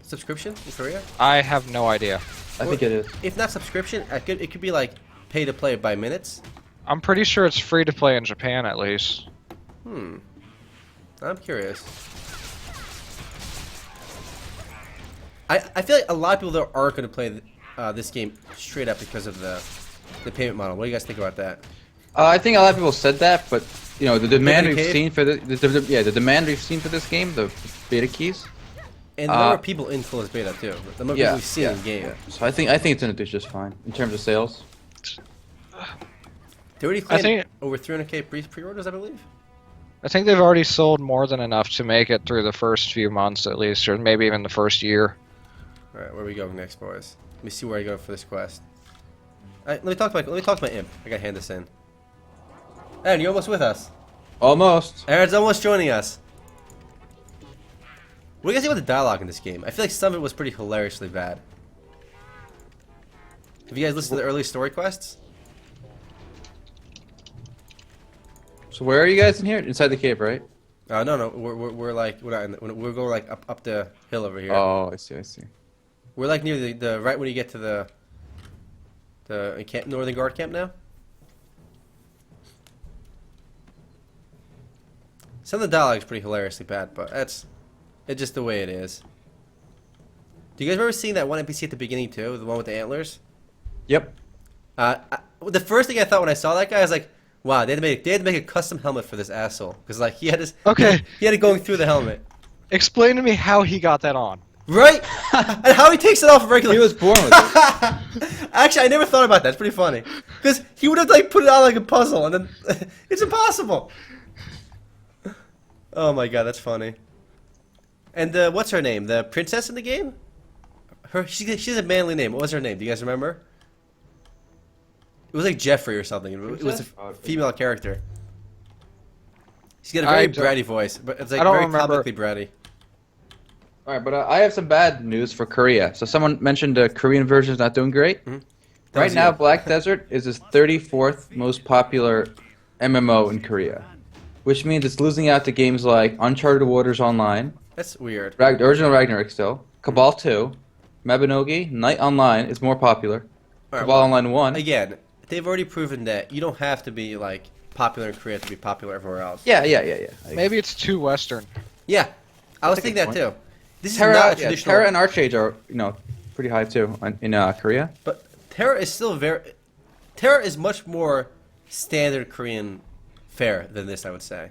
subscription in Korea? I have no idea. I think it is. If not subscription, it could be like pay to play by minutes. I'm pretty sure it's free to play in Japan at least. I'm curious. I feel like a lot of people that aren't going to play this game straight up because of the payment model. What do you guys think about that? I think a lot of people said that, but you know the demand Beta we've cave? seen for the demand we've seen for this game, the beta keys. And the number of people in closed beta too. The number of people we've seen in game. So I think it's gonna do just fine in terms of sales. They already claimed over 300k pre-orders, I believe. I think they've already sold more than enough to make it through the first few months at least, or maybe even the first year. All right, where are we going next, boys? Let me see where I go for this quest. All right, let me talk to my imp. I gotta hand this in. Aaron, you're almost with us. Almost. Aaron's almost joining us. What do you guys think about the dialogue in this game? I feel like some of it was pretty hilariously bad. Have you guys listened to the early story quests? So where are you guys in here? Inside the cave, right? No, we're like we're going like up the hill over here. Oh, I see, I see. We're like near the right when you get to the camp, Northern Guard camp now. Some of the dialogue is pretty hilariously bad, but it's just the way it is. Do you guys remember seeing that one NPC at the beginning too, the one with the antlers? Yep. The first thing I thought when I saw that guy, I was like, wow, they had to make a custom helmet for this asshole because like he had it going through the helmet. Explain to me how he got that on. Right? And how he takes it off regularly. He was born with it. Actually, I never thought about that. It's pretty funny. Because he would have like put it on like a puzzle, and then it's impossible. Oh my god, that's funny. And what's her name? The princess in the game? She has a manly name. What was her name? Do you guys remember? It was like Jeffrey or something. It was a female character. She's got a very bratty voice, but it's like very comically bratty. All right, but I have some bad news for Korea. So someone mentioned the Korean version is not doing great. Mm-hmm. Right now, Black Desert is the 34th most popular MMO in Korea, which means it's losing out to games like Uncharted Waters Online. That's weird. Original Ragnarok still. Cabal 2. Mabinogi. Night Online is more popular. Right, Cabal Online 1. Again, they've already proven that you don't have to be like popular in Korea to be popular everywhere else. Yeah. Maybe it's too Western. Yeah, I was That's a thinking good that point. too. This is Terra, not a traditional. Terra and Archage are, pretty high too in Korea. But Terra is still Terra is much more standard Korean fare than this, I would say.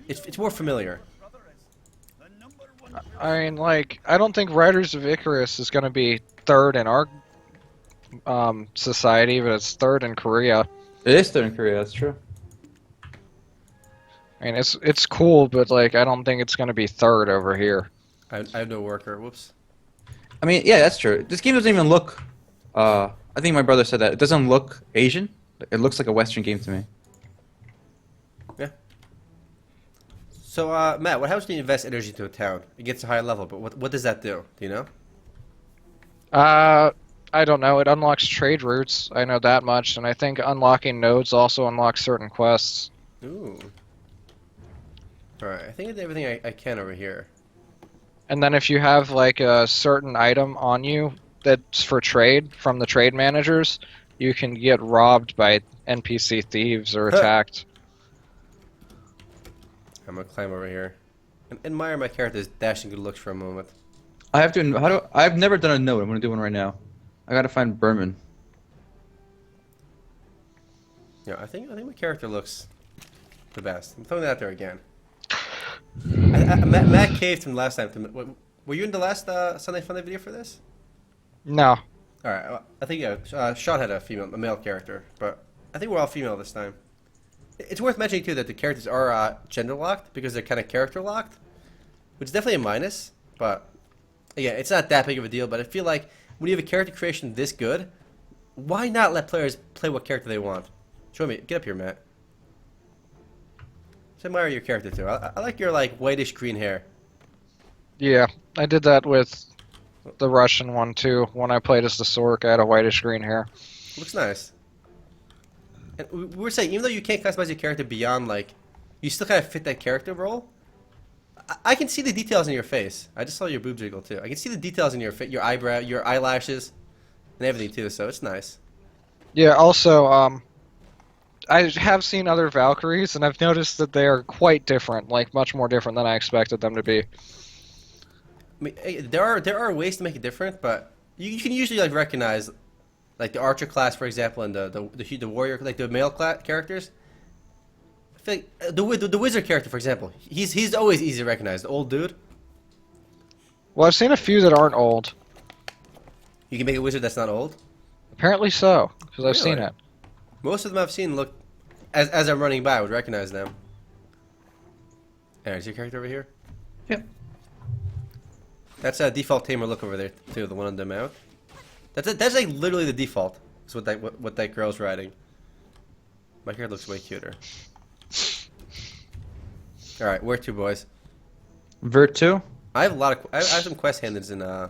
It's more familiar. I mean, like, I don't think Riders of Icarus is going to be third in our society, but it's third in Korea. It is third in Korea. That's true. I mean, it's cool, but like, I don't think it's going to be third over here. I have no worker. Whoops. I mean, yeah, that's true. This game doesn't even look. I think my brother said that it doesn't look Asian. It looks like a Western game to me. Yeah. So, Matt, what happens when you invest energy into a town? It gets a higher level, but what does that do? Do you know? I don't know. It unlocks trade routes. I know that much, and I think unlocking nodes also unlocks certain quests. Ooh. Alright, I think I did everything I can over here. And then if you have like a certain item on you that's for trade from the trade managers, you can get robbed by NPC thieves or attacked. I'm gonna climb over here. And admire my character's dashing good looks for a moment. I have to. I've never done a node. I'm gonna do one right now. I gotta find Berman. Yeah, I think my character looks the best. I'm throwing that out there again. Matt caved from last time. Were you in the last Sunday Funday video for this? No. Alright, I think Sean had a male character, but I think we're all female this time. It's worth mentioning too that the characters are gender locked because they're kind of character locked, which is definitely a minus. But again, it's not that big of a deal. But I feel like when you have a character creation this good, why not let players play what character they want? Show me. Get up here, Matt. Just admire your character too. I like your like whitish green hair. Yeah, I did that with the Russian one too. When I played as the Sork, I had a whitish green hair. Looks nice. And we were saying, even though you can't customize your character beyond like, you still kind of fit that character role. I can see the details in your face. I just saw your boob jiggle too. I can see the details in your your eyebrow, your eyelashes, and everything too. So it's nice. Yeah. Also, I have seen other Valkyries, and I've noticed that they are quite different. Like much more different than I expected them to be. I mean, there are ways to make it different, but you can usually like recognize, like the archer class, for example, and the warrior, like the male characters. I feel like the wizard character, for example, he's always easy to recognize. The old dude. Well, I've seen a few that aren't old. You can make a wizard that's not old. Apparently so, because I've seen Really? it. Most of them I've seen look, as I'm running by, I would recognize them. Alright, is your character over here? Yep. That's a default tamer look over there too, the one on the mount. That's like literally the default. Is what that girl's riding. My character looks way cuter. All right, where to, boys? Vert 2. I have I have some quest handeds in I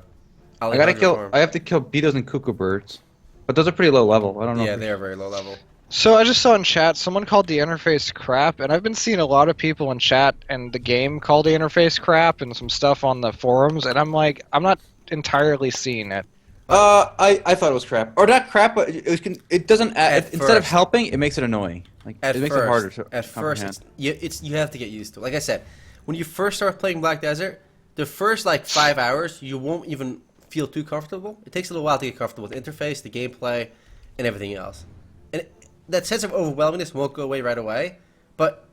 have to kill Beetles and Cuckoo Birds, but those are pretty low level. I don't know. Yeah, they are very low level. So I just saw in chat someone called the interface crap, and I've been seeing a lot of people in chat and the game call the interface crap and some stuff on the forums, and I'm like, I'm not entirely seeing it. I thought it was crap, or not crap, but it doesn't add, At instead of first. helping, it makes it annoying. Like At it makes first, it harder to at first, comprehend. you have to get used to it. Like I said, when you first start playing Black Desert, the first like 5 hours, you won't even feel too comfortable. It takes a little while to get comfortable with the interface, the gameplay, and everything else. And that sense of overwhelmingness won't go away right away, but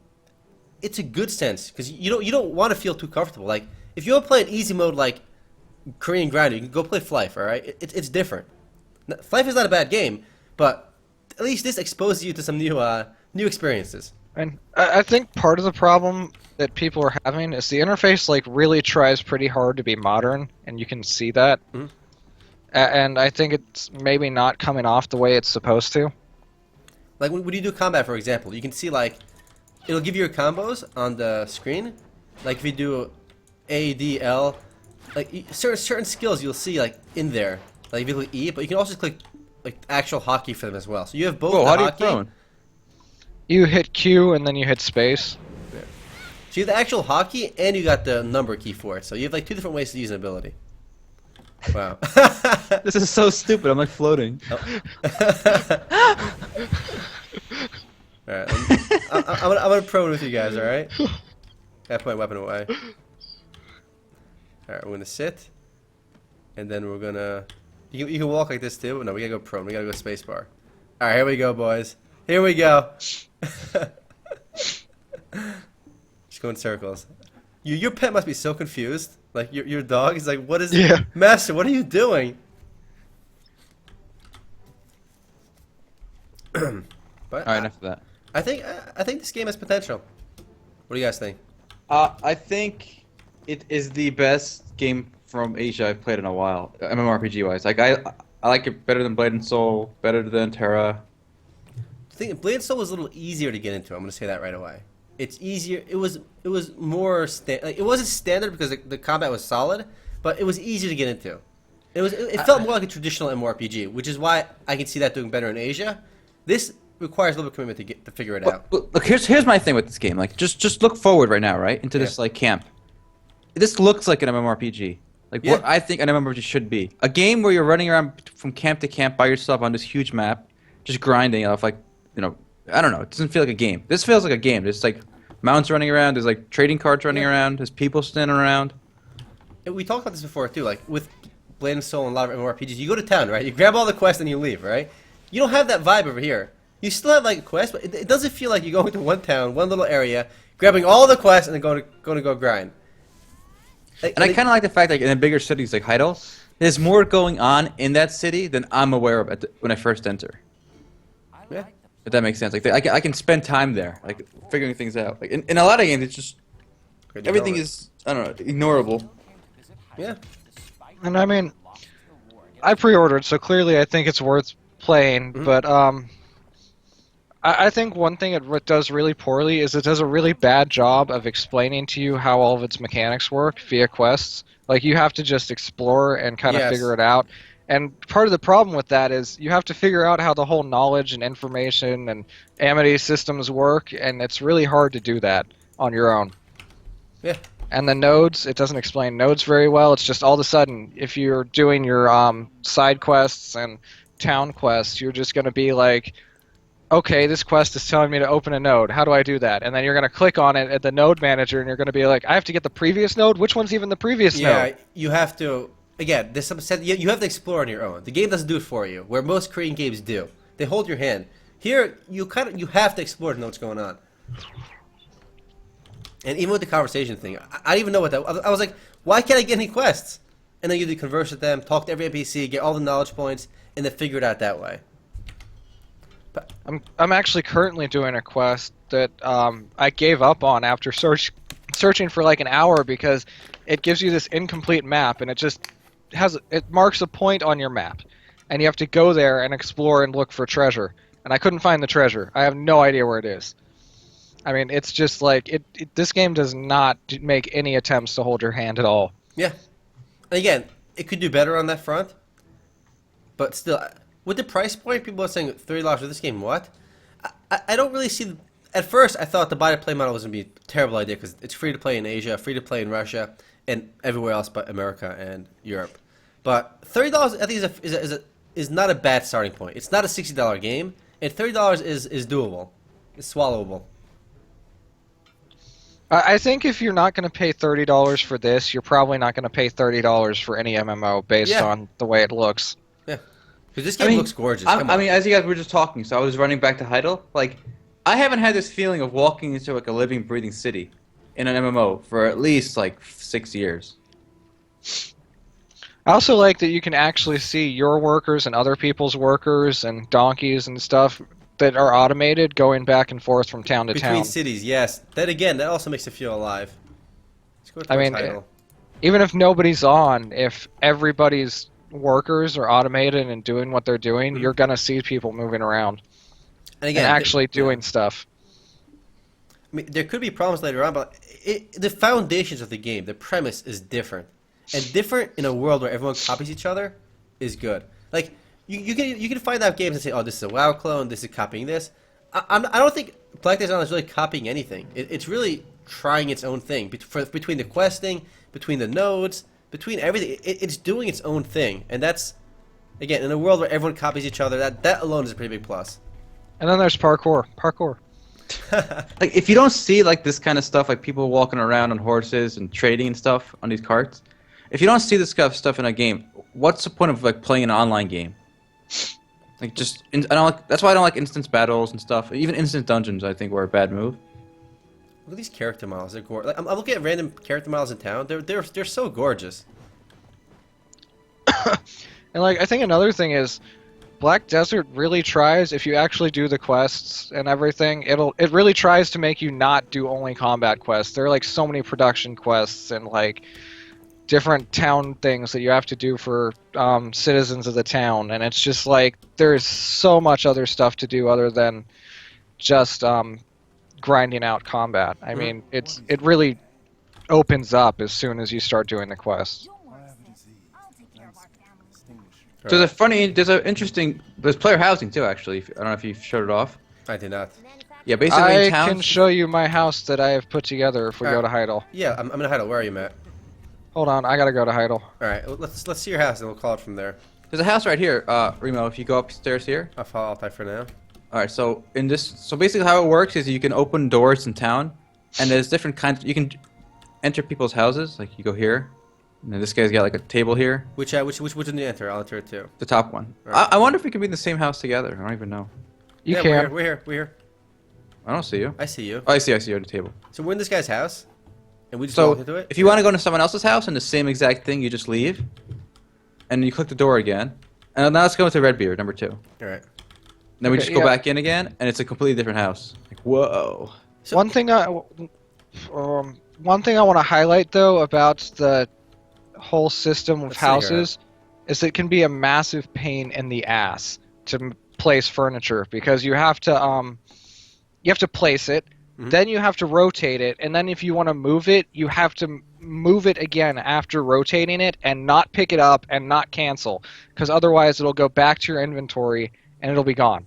it's a good sense because you don't want to feel too comfortable. Like if you want to play an easy mode like Korean Grinder, you can go play Flife. All right, it's different. Flife is not a bad game, but at least this exposes you to some new experiences. And I think part of the problem that people are having is the interface like really tries pretty hard to be modern, and you can see that. Mhm. And I think it's maybe not coming off the way it's supposed to. Like when you do combat, for example, you can see like it'll give you your combos on the screen. Like if you do A, D, L, like certain skills you'll see like in there. Like if you click E, but you can also click like actual hotkey for them as well. So you have both Whoa, the how do you hotkey. prone? You hit Q and then you hit space. So you have the actual hotkey and you got the number key for it. So you have like two different ways to use an ability. Wow. This is so stupid. I'm like floating. Alright, I'm gonna prone with you guys, alright? Gotta put my weapon away. Alright, we're gonna sit. And then we're gonna... You can walk like this too. No, we gotta go prone. We gotta go spacebar. Alright, here we go, boys. Here we go. Just go in circles. Your pet must be so confused. Like, your dog is like, what is... Yeah. Master, what are you doing? But All right, enough of that. I think this game has potential. What do you guys think? I think it is the best game from Asia I've played in a while, MMORPG wise. Like I like it better than Blade and Soul, better than Terra. I think Blade and Soul was a little easier to get into. I'm gonna say that right away. It's easier. It was more like, it wasn't standard because the combat was solid, but it was easier to get into. It felt more like a traditional MMORPG, which is why I can see that doing better in Asia. This requires a little bit of commitment to figure it out. Look, here's my thing with this game. Like just look forward right now, right, into this Yeah. like camp. This looks like an MMORPG. Like what Yeah. I think an MMORPG should be. A game where you're running around from camp to camp by yourself on this huge map, just grinding off like, I don't know. It doesn't feel like a game. This feels like a game. There's like mounts running around. There's like trading cards running Yeah. around. There's people standing around. And we talked about this before too. Like with Blade and Soul and a lot of MMORPGs, you go to town, right? You grab all the quests and you leave, right? You don't have that vibe over here. You still have like a quest, but it doesn't feel like you're going to one town, one little area, grabbing all the quests and then going to go grind. And I kind of like the fact that in the bigger cities like Heidel, there's more going on in that city than I'm aware of when I first enter. Yeah. If that makes sense. Like I can spend time there, like figuring things out. Like in a lot of games, it's just Great everything development. is, I don't know, ignorable. Yeah. And I mean, I pre-ordered, so clearly I think it's worth playing. Mhm. But I think one thing it does really poorly is it does a really bad job of explaining to you how all of its mechanics work via quests. Like you have to just explore and kind of Yes. figure it out. And part of the problem with that is you have to figure out how the whole knowledge and information and amity systems work, and it's really hard to do that on your own. Yeah. And the nodes, it doesn't explain nodes very well. It's just all of a sudden, if you're doing your side quests and town quests, you're just going to be like, okay, this quest is telling me to open a node. How do I do that? And then you're going to click on it at the node manager, and you're going to be like, I have to get the previous node? Which one's even the previous Yeah, node? you have to. Again, there's some set. You have to explore on your own. The game doesn't do it for you, where most Korean games do. They hold your hand. Here, you have to explore to know what's going on. And even with the conversation thing, I didn't even know what that. I was like, why can't I get any quests? And then you converse with them, talk to every NPC, get all the knowledge points, and then figure it out that way. I'm actually currently doing a quest that I gave up on after searching for like an hour because it gives you this incomplete map, and it marks a point on your map, and you have to go there and explore and look for treasure. And I couldn't find the treasure. I have no idea where it is. I mean, it's just like this game does not make any attempts to hold your hand at all. Yeah. And again, it could do better on that front, but still, with the price point, people are saying $30 for this game. What? I don't really see. At first, I thought the buy-to-play model was going to be a terrible idea because it's free to play in Asia, free to play in Russia, and everywhere else but America and Europe. But $30, I think, is not a bad starting point. It's not a $60 game, and $30 is doable. It's swallowable. I think if you're not going to pay $30 for this, you're probably not going to pay $30 for any MMO based on the way it looks. Yeah, because this game looks gorgeous. I mean, as you guys were just talking, so I was running back to Heidel. Like, I haven't had this feeling of walking into like a living, breathing city in an MMO for at least like 6 years. I also like that you can actually see your workers and other people's workers and donkeys and stuff that are automated going back and forth from town to Between town. cities, yes. That also makes it feel alive. Let's go to the title. Even if nobody's on, if everybody's workers are automated and doing what they're doing, you're gonna see people moving around and again, actually doing stuff. I mean, there could be problems later on, but the foundations of the game, the premise is different, and different in a world where everyone copies each other is good. Like you can find out games and say, oh, this is a WoW clone, this is copying this. I don't think Black Desert Island is really copying anything. It's really trying its own thing between the questing, between the nodes, between everything. It's doing its own thing, and that's again in a world where everyone copies each other. That alone is a pretty big plus. And then there's parkour. Like, if you don't see like this kind of stuff, like people walking around on horses and trading and stuff on these carts, if you don't see this kind of stuff in a game, what's the point of like playing an online game? Like, that's why I don't like instance battles and stuff. Even instant dungeons, I think, were a bad move. Look at these character models. They're gorgeous. Like, I'm looking at random character models in town. They're so gorgeous. And like I think another thing is Black Desert really tries, if you actually do the quests and everything, it really tries to make you not do only combat quests. There are like so many production quests and like different town things that you have to do for citizens of the town, and it's just like there's so much other stuff to do other than just grinding out combat. I mean, it really opens up as soon as you start doing the quests. There's player housing too, actually. I don't know if you showed it off. I did not. Yeah, basically I in towns. can show you my house that I have put together if we go to Heidel. Yeah, I'm gonna Heidel. Where are you, Matt? Hold on, I gotta go to Heidel. All right, well, let's see your house and we'll call it from there. There's a house right here, Remo. If you go upstairs here. I'll follow up for now. All right. So basically how it works is you can open doors in town, and there's different kinds. You can enter people's houses. Like you go here, and then this guy's got like a table here. Which one do you enter? I'll enter it too. The top one. Right. I wonder if we can be in the same house together. I don't even know. You yeah, can. We're here. I don't see you. I see you. Oh, I see you at the table. So we're in this guy's house, and we just So walk into it. if you want to go into someone else's house and the same exact thing, you just leave, and you click the door again. And now let's go into Redbeard, number 2. All right. Then we Okay, just go yeah. back in again, and it's a completely different house. Like, whoa. So, One thing I want to highlight though about the whole system of Let's see here. houses is it can be a massive pain in the ass to place furniture because you have to place it, then you have to rotate it, and then if you want to move it, you have to move it again after rotating it and not pick it up and not cancel because otherwise it'll go back to your inventory and it'll be gone.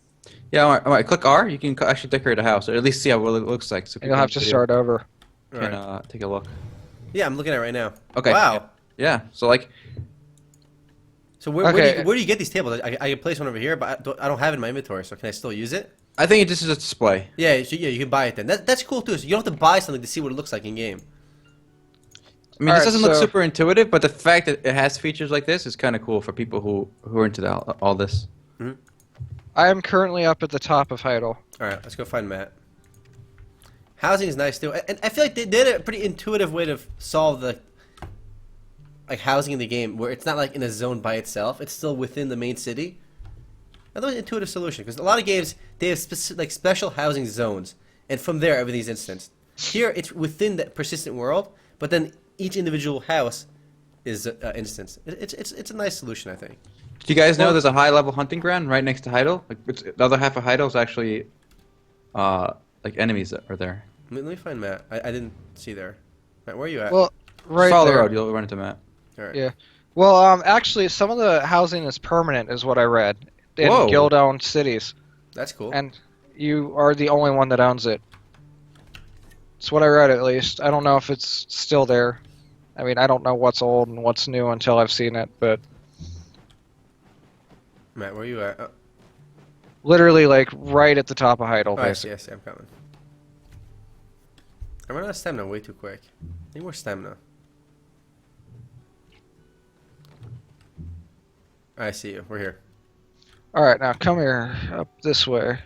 Yeah, all right. Click R. You can actually decorate a house, or at least see how it looks like. So And you'll have to start over. Can take a look. yeah, I'm looking at it right now. Okay. Wow. Yeah. So like, So where do you get these tables? I can place one over here, but I don't have it in my inventory. So can I still use it? I think this is a display. Yeah, so you can buy it then. That's cool too. So you don't have to buy something to see what it looks like in game. I mean, All this right, doesn't look so- super intuitive, but the fact that it has features like this is kind of cool for people who are into all this. I am currently up at the top of Heidel. All right, let's go find Matt. Housing is nice too, and I feel like they did a pretty intuitive way to solve the housing in the game, where it's not like in a zone by itself. It's still within the main city. Another intuitive solution, because a lot of games they have special housing zones, and from there everything's instanced. Here it's within the persistent world, but then each individual house is instanced. It's a nice solution, I think. Do you guys know there's a high-level hunting ground right next to Heidel? Like, the other half of Heidel is actually like enemies that are there. Let me find Matt. I didn't see there. Matt, where are you at? Well, right Follow there. the road. You'll run into Matt. All right. Yeah. Well, actually, some of the housing is permanent, is what I read in Whoa. guild-owned cities. That's cool. And you are the only one that owns it. It's what I read, at least. I don't know if it's still there. I mean, I don't know what's old and what's new until I've seen it, but Matt, where you at? Oh, literally, like, right at the top of Heidel, I see, basically. I see, I'm coming. I ran out of stamina way too quick. Need more stamina. I see you. We're here. Alright, now come here, up this way.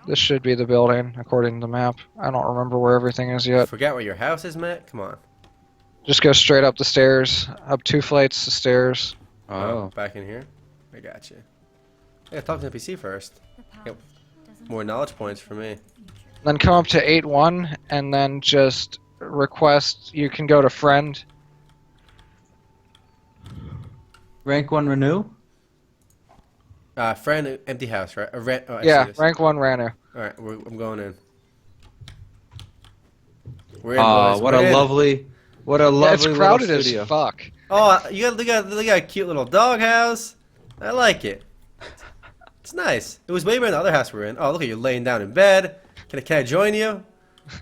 This should be the building, according to the map. I don't remember where everything is yet. Forgot where your house is, Matt? Come on. Just go straight up the stairs, up 2 flights of stairs. Oh. Back in here? I got you. Yeah, talk to the NPC first. Yep. More knowledge points for me. Then come up to 8-1, and then just request, you can go to friend. Rank 1 renew? Friend, empty house, right? Oh, I see Yeah, this. rank 1 Ranu. Alright, I'm going in. We're in, Oh, boys. what We're a in. lovely Yeah, it's little crowded as studio. fuck. Oh, look at a cute little dog house. I like it. It's nice. It was way better than the other house we're in. Oh, look at you laying down in bed. Can I join you?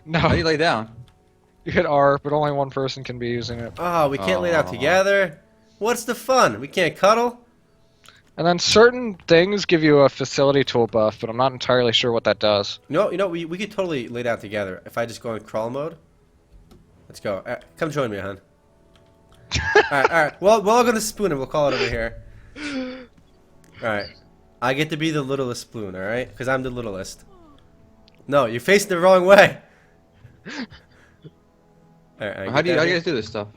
No, How do you lay down? you hit R, but only one person can be using it. Oh, we can't lay down Aw. together. What's the fun? We can't cuddle? And then certain things give you a facility tool buff, but I'm not entirely sure what that does. We could totally lay down together if I just go in crawl mode. Let's go. Come join me, hon. Alright. Well, we're all gonna spoon and we'll call it over here. Alright. I get to be the littlest spoon, alright? Because I'm the littlest. No, you're facing the wrong way. Alright, How do you guys do this stuff?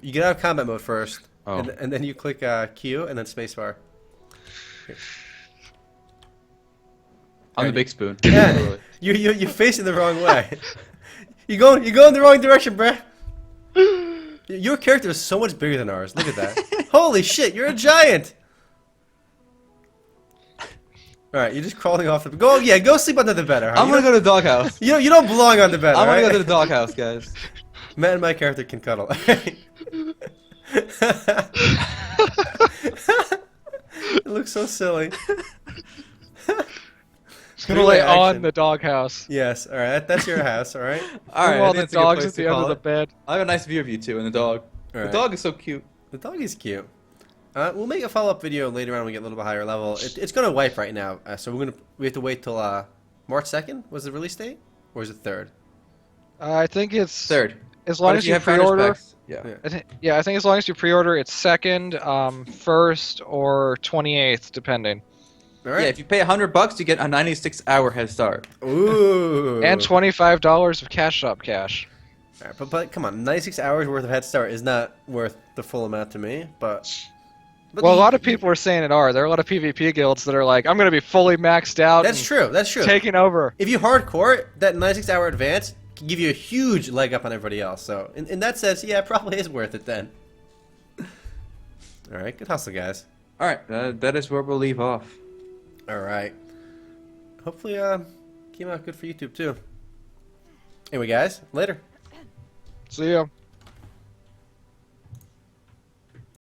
You get out of combat mode first. Oh. And then you click Q and then spacebar. I'm the big spoon. Yeah, you're facing the wrong way. You go in the wrong direction, bruh. Your character is so much bigger than ours. Look at that. Holy shit, you're a giant. All right, you're just crawling off the. Go sleep under the bed. All right? I'm gonna go to the doghouse. You don't belong on the bed. I'm gonna alright? go to the doghouse, guys. Matt and my character can cuddle. It looks so silly. It's gonna lay on the doghouse. Yes, all right. That's your house, all right. All right, I While think the it's a good dog's place at to the end call of the it. bed. I have a nice view of you two and the dog. All The right. dog is so cute. The dog is cute. We'll make a follow-up video later on when we get a little bit higher level. It's gonna wipe right now, so we have to wait till March 2nd was the release date, or is it 3rd? I think it's Third. as long But as if you have founders pre-order. packs, yeah. I think as long as you pre-order, it's 2nd, 1st, or 28th, depending. All Yeah, right. if you pay $100, you get a 96-hour head start. Ooh. And $25 of cash shop cash. All right, but come on, 96 hours worth of head start is not worth the full amount to me. But Well, a lot of people are saying it are. There are a lot of PvP guilds that are like, I'm going to be fully maxed out. That's and true. That's true. Taking over. If you hardcore, that 96-hour advance can give you a huge leg up on everybody else. So in that sense, yeah, it probably is worth it then. All right, good hustle, guys. All right, that is where we'll leave off. All right. Hopefully, came out good for YouTube too. Anyway, guys, later. See ya.